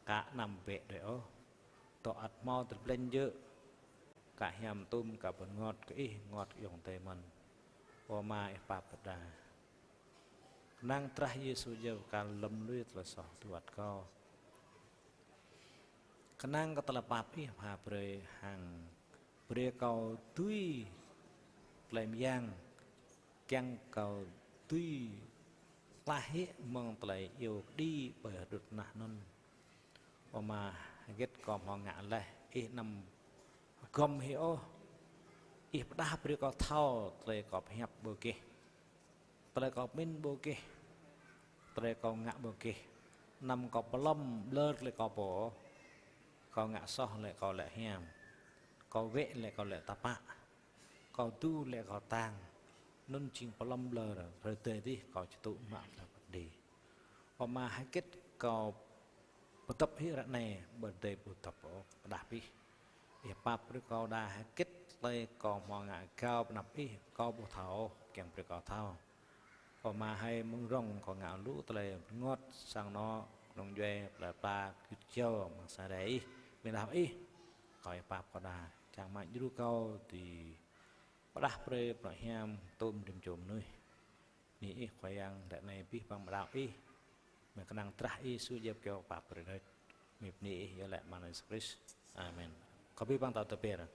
cá nằm vệ để ô tọa ắt mau từ lên dữ cả hiểm tôm cả bẩn ngọt cái ngọt dùng tề mình ô mai bạp đà năng trai Giêsu giờ cả lâm lưới là sọ tuột co cái năng cái tala bạp ý hà bơi hàng bơi cầu tuy làm giang chăng cầu tuy lại mong lại yêu đi bởi đột nạn non mà ghét còn họ ngã lại ít nằm gom hiểu ít đáp đi có thao lại có hẹp bờ kia lại có bên bờ kia lại có ngã bờ kia nằm có plum lơ lại có bổ có ngã so lại có lại hèm có vệ lại có lại tạp ạ có tu lại có tàng nôn chinh plum lơ rồi tới đi có chỉ tụ mạng là vấn đề mà hai kết có tập hiện này bởi đây bộ tập ở đạp đi để bạp được có đa hai kết đây có mọi ngại cao nạp đi có bộ thảo kèm được có thao mà hai mông rong có ngạo lũ tới ngót sang nó đồng duyên là ba cứ chơi mà sao đấy mình làm ý khỏi bạp có đa chẳng mạnh như cao thì đáp về loại ham tôm đêm trộm nuôi mỹ khoai ăn đại này biết bằng đạo ý mình có năng trả ý suy dẹp kêu bạp về đây mịp nị giờ lại mà nói Christ amen có biết bằng tàu tập bè rồi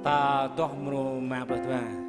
ta toh mru ma berdua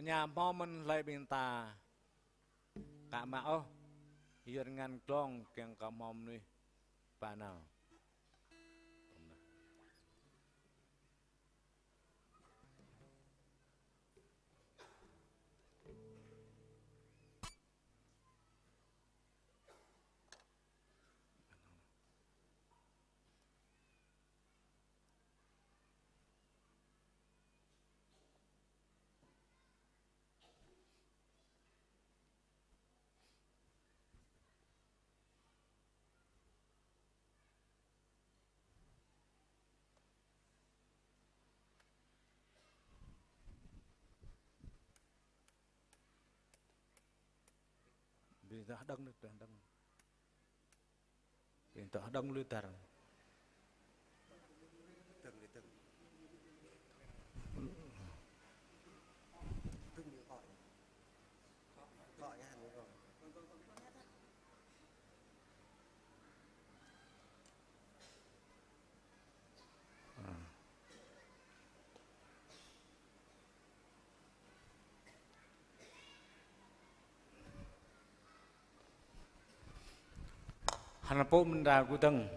nhà mò mình lại bên ta cả mà ô hiện ngàn klong keng cả mom nuôi bà nào vì ta đông được đông vì ta đông lưu tờ từng như gọi nha rồi Hana po menda gudang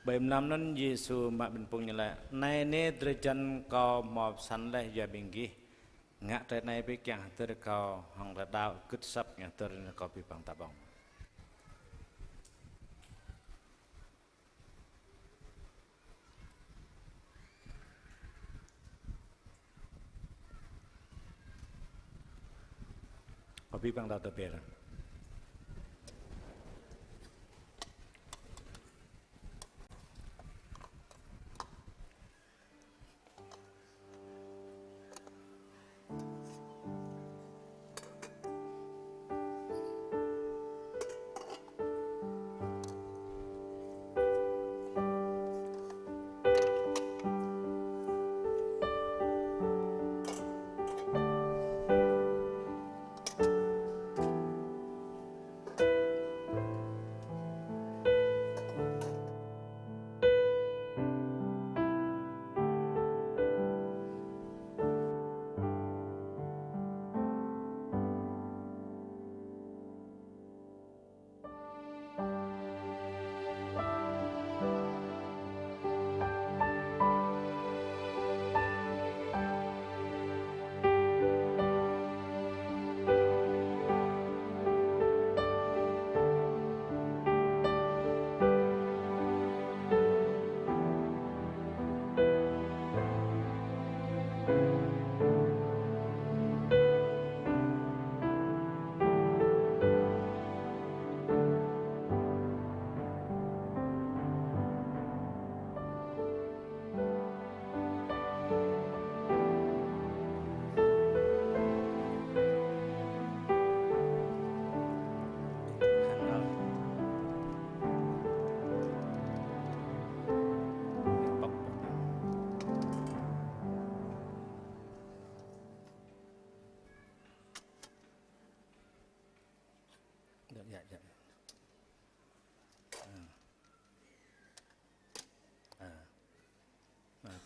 Bềm năm nân Giêsu mà bình phụng như là nay nê tre chân co mọp sắn lại giờ bình ghi ngã trái này bị kẹng từ co hằng là đạo cứt sắp ngã từ co bị bằng tạ bóng co bị bằng đạo tập biệt dạ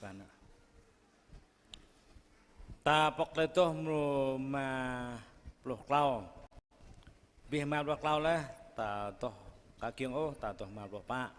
bạn ạ ta bọc lại tôi mà lục lau vì mà lục lau là ta to cả kiêng ô ta to mà lục ba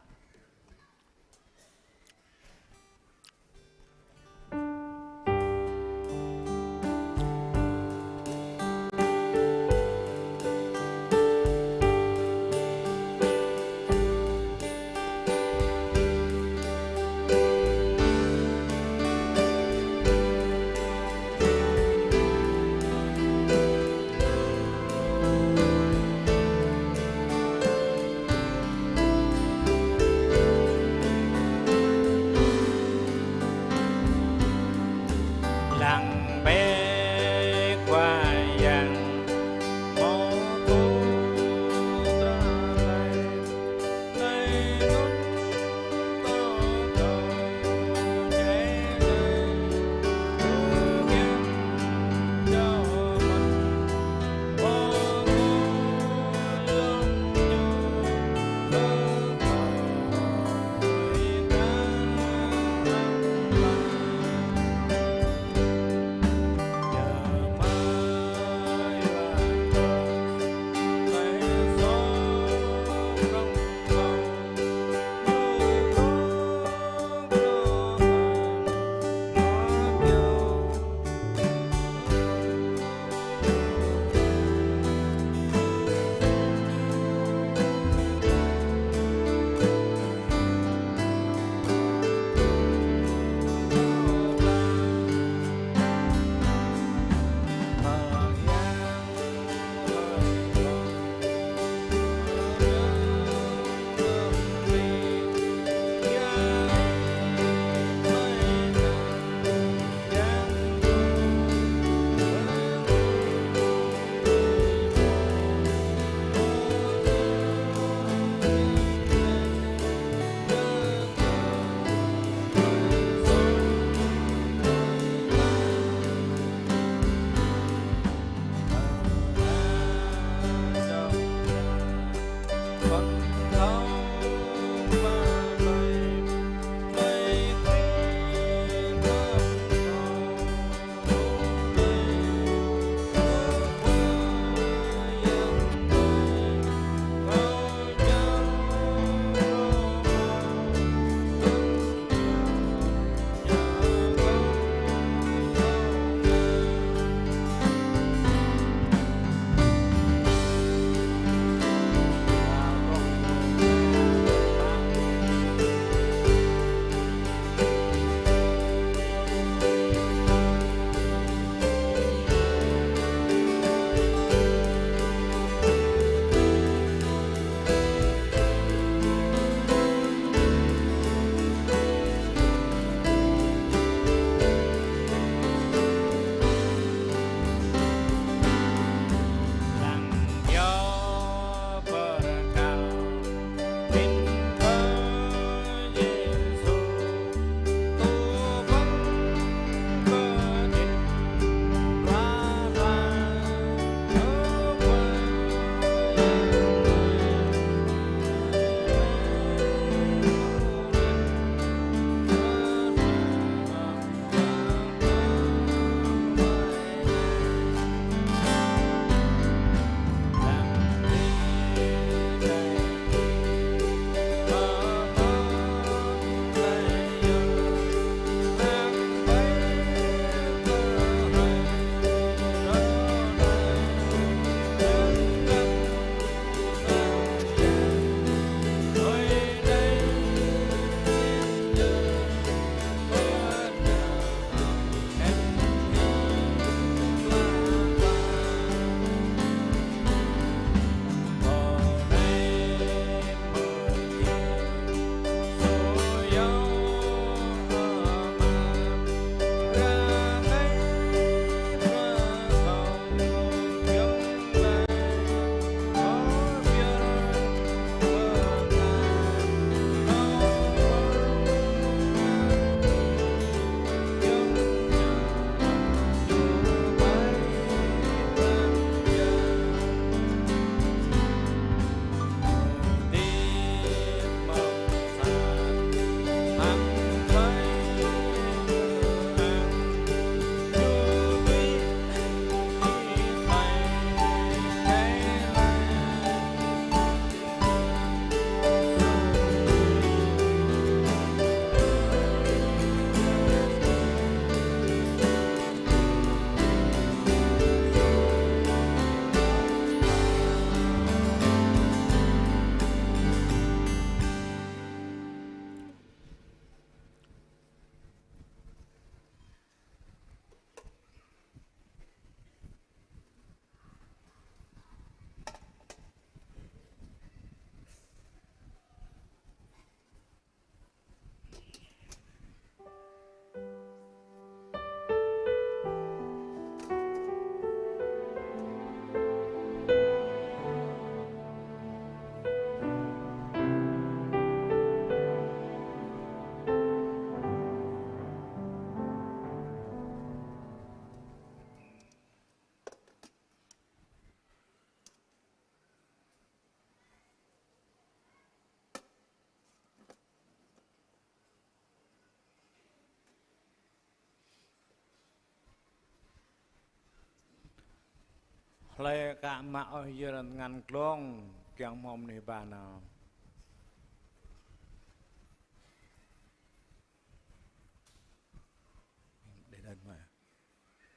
Lê cả mạ ơi giờ ngăn klong kiang mom ni ba nào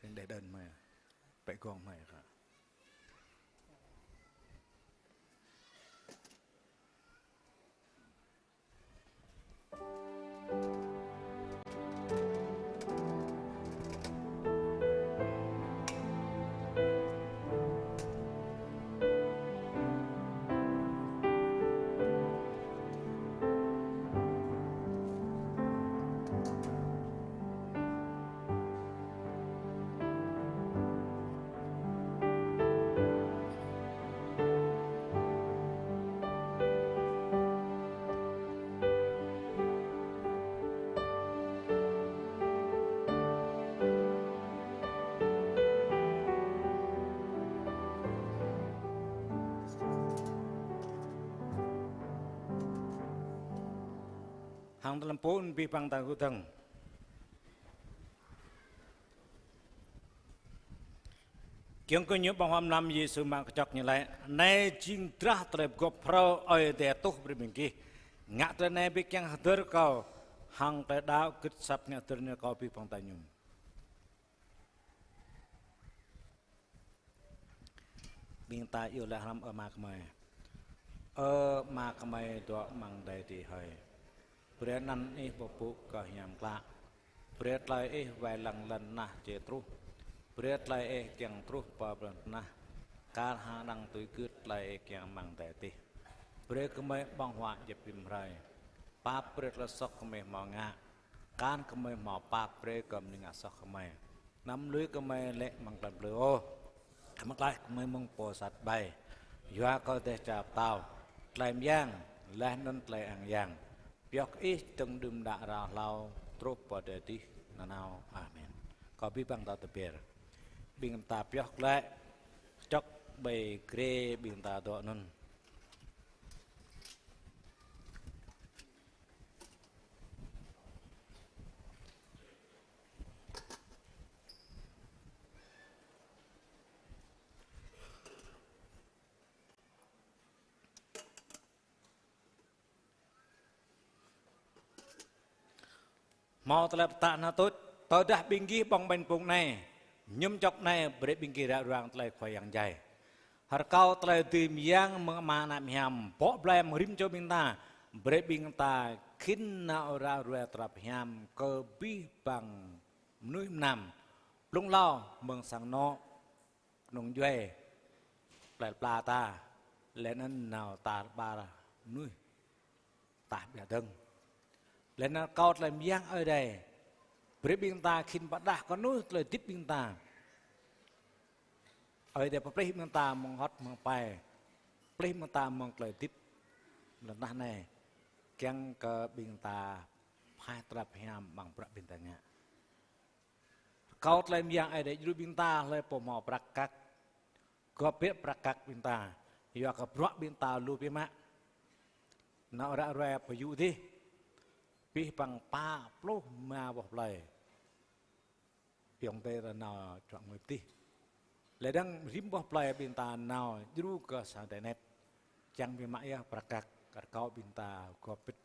để đơn mà phải con mày cả hàng tầm bốn bị bằng tàng của thằng kiêng có nhớ bằng hôm năm Giêsu mang chọc như lại nay chính tra trời gộp pro ở để tốt bề mình kia ngã tới nay bị kiêng h들 cao hàng tới đào kích sập nhà tới nhà cao bị bằng tay nhung biên ta yêu là làm ở mạc mày đó mang đầy thì hơi bữa năn ấy bộ phụ có nhầm lạ bữa lại ấy vài lần na chế tru bữa lại ấy chẳng tru bao lần na cả hai đang tuổi cướp lại ấy chẳng mang đầy thì bữa cái mấy băng hoa dẹp bìm rai ba bữa là sọc cái mấy mỏ ngã can cái mấy mỏ ba bữa cầm đi ngã sọc cái mấy nắm lưới cái mấy lệ mang làm lưới ô mất lại cái mấy mông bò sạt bay doa có thể chạp tàu làm giang lên nên lại ăn giang việc ít từng đêm đã ra lao trộp vào để đi nào amen có biết bằng ta tập biệt bình ta việc lại chọc bề kề bình ta đó nên mau terlepas tak natut, dah binggi bang ben pung này, nhâm chọc này beri binggi ra ruang terlai khoyang jai. Har kau terlai tim yang mengamana miam, pok blem rim cho binta, beri binta kin na ora ruang terap miam ke bi bang nuôi nam, lung lao meng sang no, nung juai, terlai plata, lenen nào tar bara nuôi, tar biar deng. Lên nó cao làm giang ở đây, beri binta kin bắt dah con nuôi lời tiếp binta, ở đây beri binta mong hot mong pai, beri binta mong lời tiếp, lần này, kiang ke binta hai terap hiam bằng brak binta ngạ, cao làm giang ở đây, rồi binta lời pomau prakak, có biết prakak binta, yêu cái brak binta lu bima, nó ra rồi payu đi. Pi bằng pa plo ma bọc lại, piong tê là nào chọn người ti, lại đang rim bọc lại binta nào dulu ke santenet, chẳng bị mãi prakak, kau binta kau pit,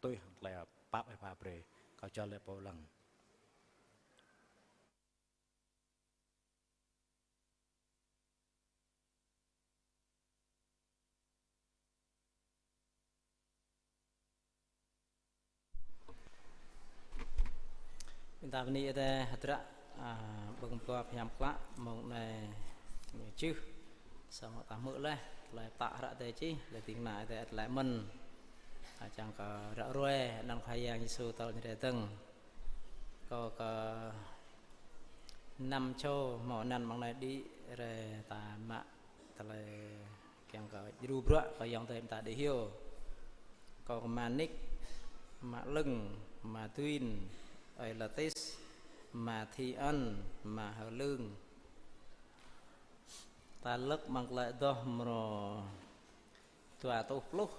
tôi lại pap ai pap re, kau cho lại bao lần. Ta bên này là hạt rạ bằng qua nhằm quá mong này chứ sao mà ta mượn lại tạ rạ thế chứ lại tiếng này thì lại mình chẳng có rạ rồi đang khai giang như số tàu như thế từng có năm châu mỏ năn bằng này đi rồi ta mạ ta lại chẳng có du bữa có dòng thêm ta để hiểu có mà nick mà lưng mà twin ấy là tết mà thi ân mà hở lương ta lắc bằng lại đó mà tòa tốt lúc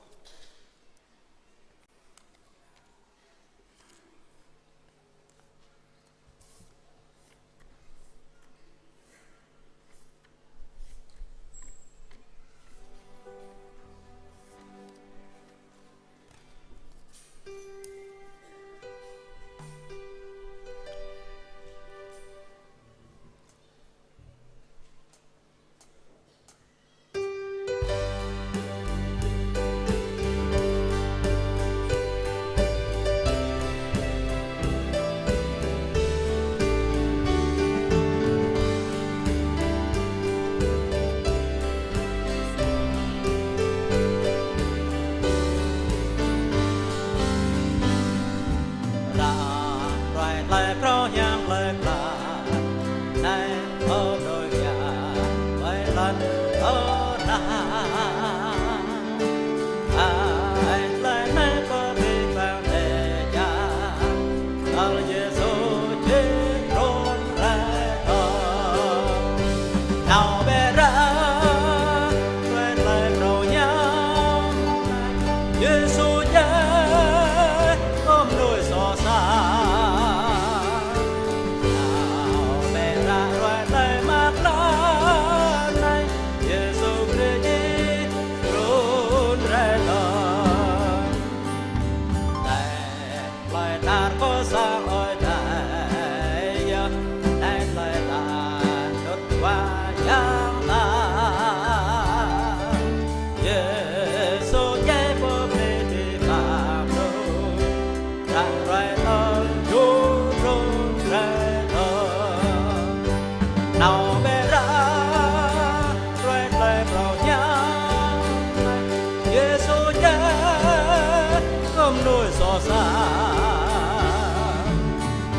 xóa xa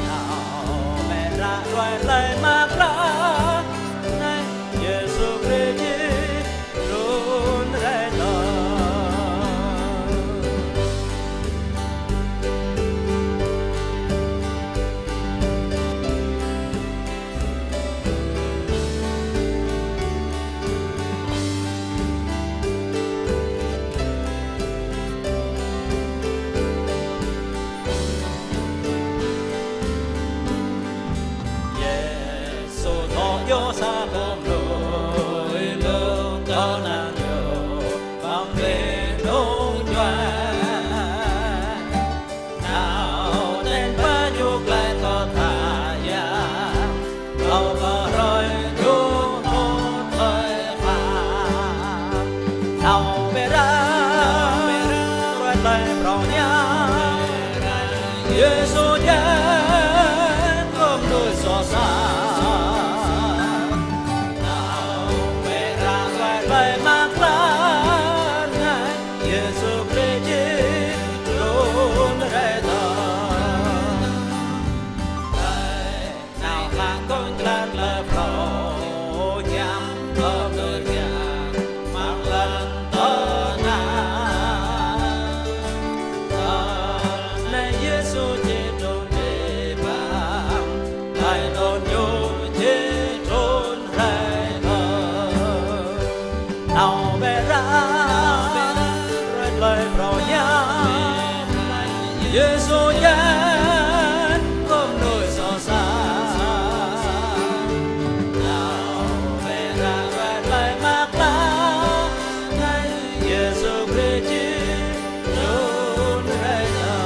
nào mẹ ra loài lời mạc ra này Giêsu Christ luôn rẽ đời yo sa con đôi lương cho nàng nhiều bằng về nông doan nào tên ba nhục lại có thả giang lâu có rồi nhục hôn thời phàm nào về ra rồi tay pro nhá Giêsu nhé không đôi xóa xa Giêsu nhé không nỗi xót xa nào về ra về lại mắc lá này Giêsu Christ luôn rẽ đời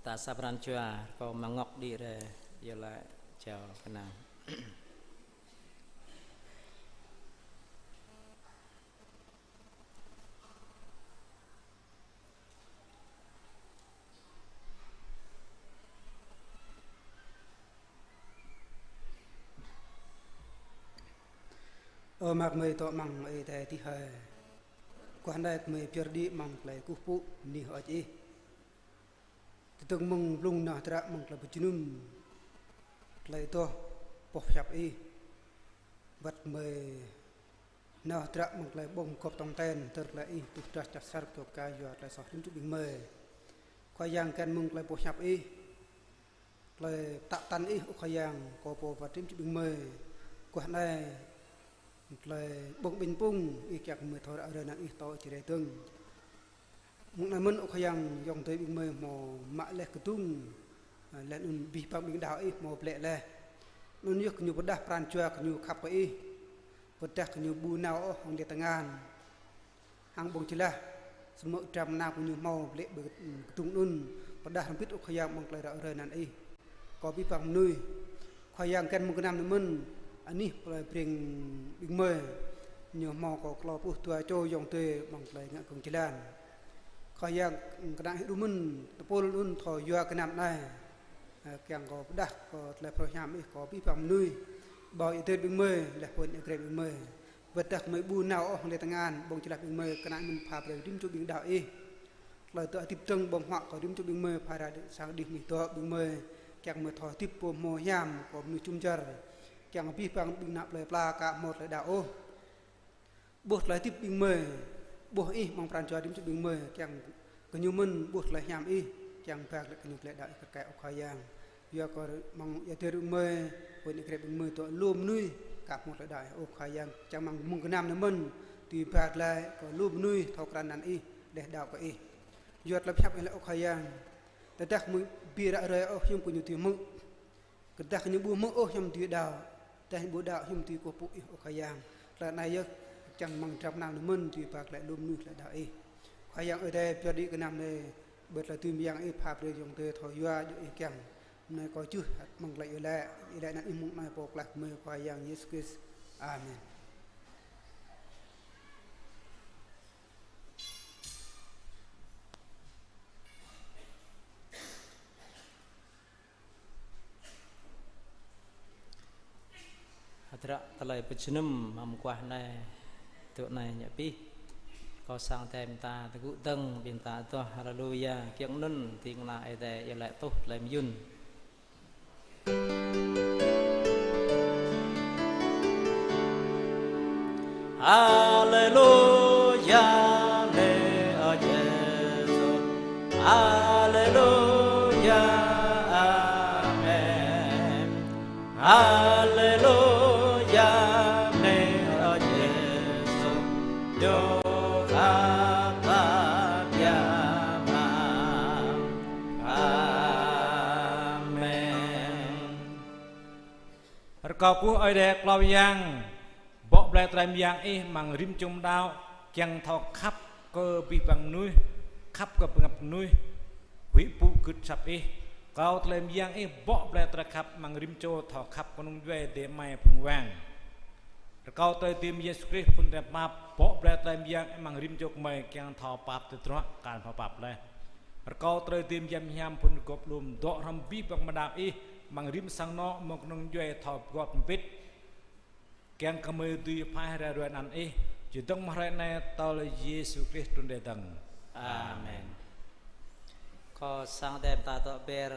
ta sabran chua có mà ngọc đi rồi giờ lại chào cái nào mạc mây to măng ấy thế thì hơi quan đại mây pier đi măng lại cú phụ ni hỏi chi từng mong lung na tra mong là bujunum lại to bọc chặt y vật mây na tra mong lại bông cọp tòng ten từ lại y từ tra chặt sar to ca giờ lại sọt đến chút bình mây khoai giang can mong lại bọc chặt y lại tạ tan y khoai giang có bộ vật đến chút bình mây quan này lại bông bình pung y chặt mây thôi ở đây là y to chỉ để tương một ngày mình ở khang dòng tới bình mây mò mã lệ cái tung lên bị bằng bình đảo ấy mò lệ lệ nó nhức nhiều vấn đề pran chua nhiều khắp ấy vấn đề nhiều bu nào hàng địa tàng an hàng bông chỉ là số trăm nào cũng nhiều màu lệ bởi tung luôn vấn đề không biết ở khang bằng lại ở đây này ấy có bị bằng nuôi khang cần một cái năm nữa mình anh ấy lại bình mây nhiều màu có lò bút tua trôi dòng tới bằng lại ngã cùng chỉ là khởi yang kadang hidup mun tepul un thoi yua kenam nai kyang ko dah ko le program ko pi pam nui bao ite bing me le pon ekre bing me vetak me bu nau le tangan bong chilap bing me kana min pha pre dim chu bing dau e le to tip treng bong hwa ko dim chu bing me pha ra sang dik mi to bing me kyang me thoi tip po mo yam ko nu chum jar kyang pi pam bing nap le pla ka mot le dau bot le tip bing me buộc y mong pran cho điểm chút bình mười chẳng có nhiều mình buộc lại nhảm y chẳng phạt lại cái nhục lệ đại các cái khởi giang giờ có mong giờ tới mười với những cái mười tuổi lùm nuôi cặp một lại đại ô khai giang chẳng mong mong cái nam nữa mình tùy bạc lại có lùm nuôi thọ c란 nạn y để đào cái y giọt lập chắp lại ô khai giangแต่ดักมือปีระอะไรโอ้ยมกุญตีมือกระดักนี่บัวมือโอ้ยมตีดาวแต่บัวดาวยมตีกัวปุยโอ้ขยางและนายกจังมังจับนำมันตีปากและลมนุ่งและดาวเอขยางได้พอดีก็นำเลยเบิดละตีมยังเอภาพเรื่องเตยถอยยัวอยู่อีกอย่างนายก็ชื่อมังไหลอยู่แล้วอีแล้วนั่นอิมุกนายปกหลักมือขยางเยซูคริสต์อาเมนตระตะไลปัจจุบันมามกว่าในตัวในเนี่ยพี่ก็สร้างแต่ตาตะกุตังเป็นตาตัวฮาเลลูยาเกียงนุ่นทิ้งลาไอแต่ยาแหละตุไหลมยุนฮาเลลูยาเนอเยซูฮาเลลูยาอาเมนฮาเลลูก็ผู้ไอเด็กเรายังบอกแปลตรายยังมังริมจุ่มดาวยังทอขับก็ปีบังนุ้ยขับกับงับนุ้ยหุยปูกึดสับก็ตรายยังบอกแปลตรายขับมังริมโจทอขับก็นุ่งด้วยเดไม่พุงแหวงก็ตรายทีมเยซูคริสต์พุ่นแต่มาบอกแปลตรายยังมังริมโจไม่ยังทอปับติดตัวการพอปับเลยก็ตรายทีมยำยำพุ่นกบลุมดอกรำบีบังมาดาวมังริมสังนอมกนงย่อยทอบกอบปิดแกงขมือตุยพายระดวนอันจะต้องมาในตอลเยซูคริสต์ตุนเดตังอาเมน ก็สร้างแต่ตาตัวเบร